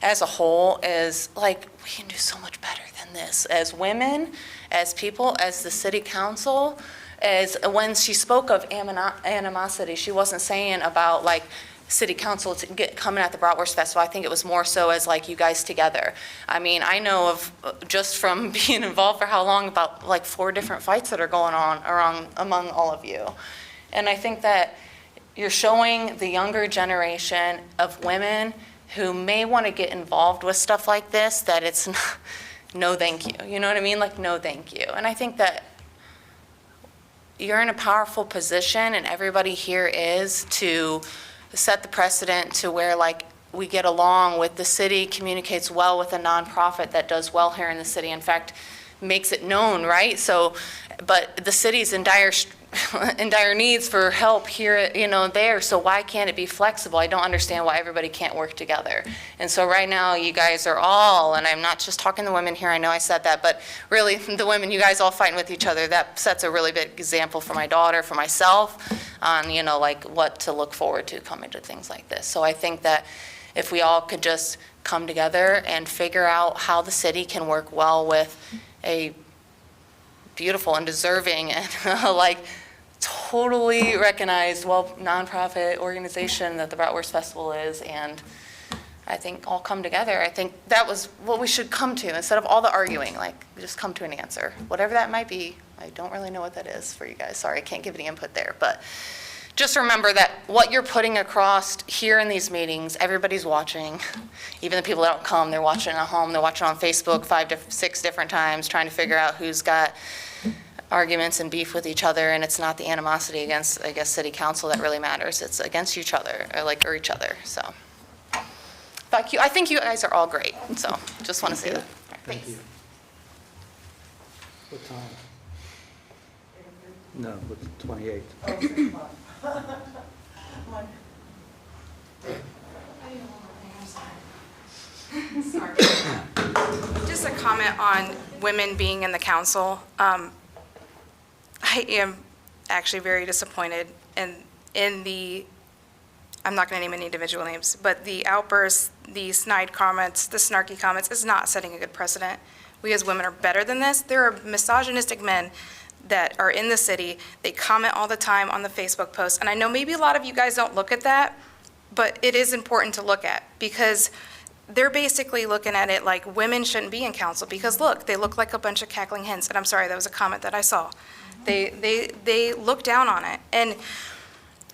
as a whole is, like, we can do so much better than this. As women, as people, as the city council, as when she spoke of animosity, she wasn't saying about, like, city council coming at the Bratwurst Festival. I think it was more so as, like, you guys together. I mean, I know of, just from being involved for how long, about like 4 different fights that are going on among all of you. And I think that you're showing the younger generation of women who may want to get involved with stuff like this that it's not, no thank you. You know what I mean? Like, no thank you. And I think that you're in a powerful position, and everybody here is, to set the precedent to where, like, we get along with the city, communicates well with a nonprofit that does well here in the city. In fact, makes it known, right? So, but the city's in dire needs for help here, there. So why can't it be flexible? I don't understand why everybody can't work together. And so right now, you guys are all, and I'm not just talking to women here, I know I said that, but really the women, you guys all fighting with each other, that sets a really big example for my daughter, for myself, on, like, what to look forward to coming to things like this. So I think that if we all could just come together and figure out how the city can work well with a beautiful and deserving and like totally recognized, nonprofit organization that the Bratwurst Festival is, and I think all come together. I think that was what we should come to, instead of all the arguing, like, just come to an answer, whatever that might be. I don't really know what that is for you guys. Sorry, I can't give any input there, but just remember that what you're putting across here in these meetings, everybody's watching. Even the people that don't come, they're watching at home, they're watching on Facebook 5 to 6 different times, trying to figure out who's got arguments and beef with each other, and it's not the animosity against, I guess, city council that really matters. It's against each other, or each other, so. I think you guys are all great, so just want to say that. Thank you. What time? No, it's 28. Just a comment on women being in the council. I am actually very disappointed in the, I'm not going to name any individual names, but the outbursts, the snide comments, the snarky comments is not setting a good precedent. We as women are better than this. There are misogynistic men that are in the city. They comment all the time on the Facebook posts. And I know maybe a lot of you guys don't look at that, but it is important to look at, because they're basically looking at it like women shouldn't be in council because look, they look like a bunch of cackling hens. And I'm sorry, that was a comment that I saw. They look down on it. And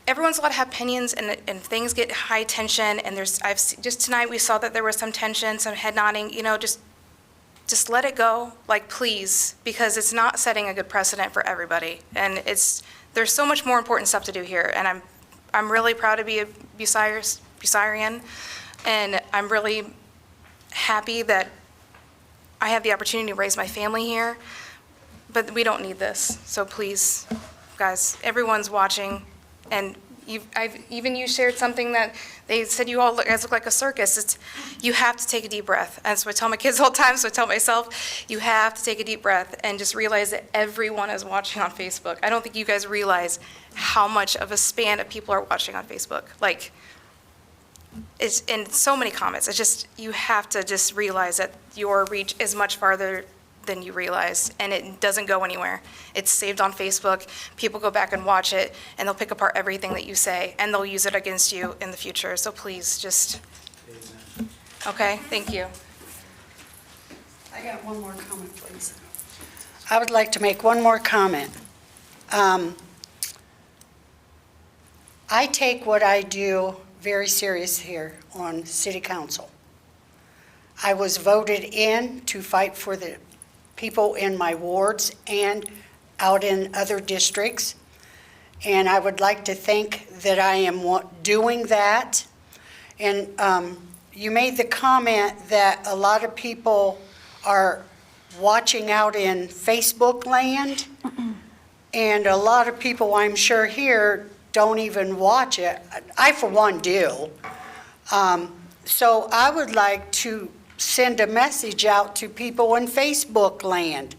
everyone's allowed to have opinions, and things get high tension, and just tonight we saw that there was some tension, some head nodding, just let it go, like, please, because it's not setting a good precedent for everybody. And there's so much more important stuff to do here, and I'm really proud to be a Bucyrian, and I'm really happy that I have the opportunity to raise my family here, but we don't need this. So please, guys, everyone's watching, and even you shared something that they said you all guys look like a circus. You have to take a deep breath. That's what I tell my kids all the time, so I tell myself, you have to take a deep breath and just realize that everyone is watching on Facebook. I don't think you guys realize how much of a span of people are watching on Facebook. Like, it's in so many comments. It's just, you have to just realize that your reach is much farther than you realize, and it doesn't go anywhere. It's saved on Facebook. People go back and watch it, and they'll pick apart everything that you say, and they'll use it against you in the future. So please, just, okay? Thank you. I got one more comment, please. I would like to make one more comment. I take what I do very serious here on City Council. I was voted in to fight for the people in my wards and out in other districts. And I would like to think that I am doing that. And you made the comment that a lot of people are watching out in Facebook land. And a lot of people, I'm sure here, don't even watch it. I, for one, do. So I would like to send a message out to people in Facebook land.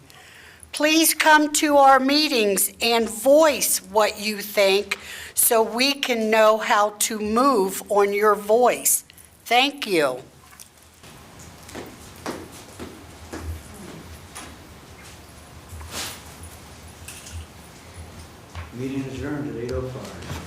Please come to our meetings and voice what you think so we can know how to move on your voice. Thank you. Meeting adjourned at 8:05.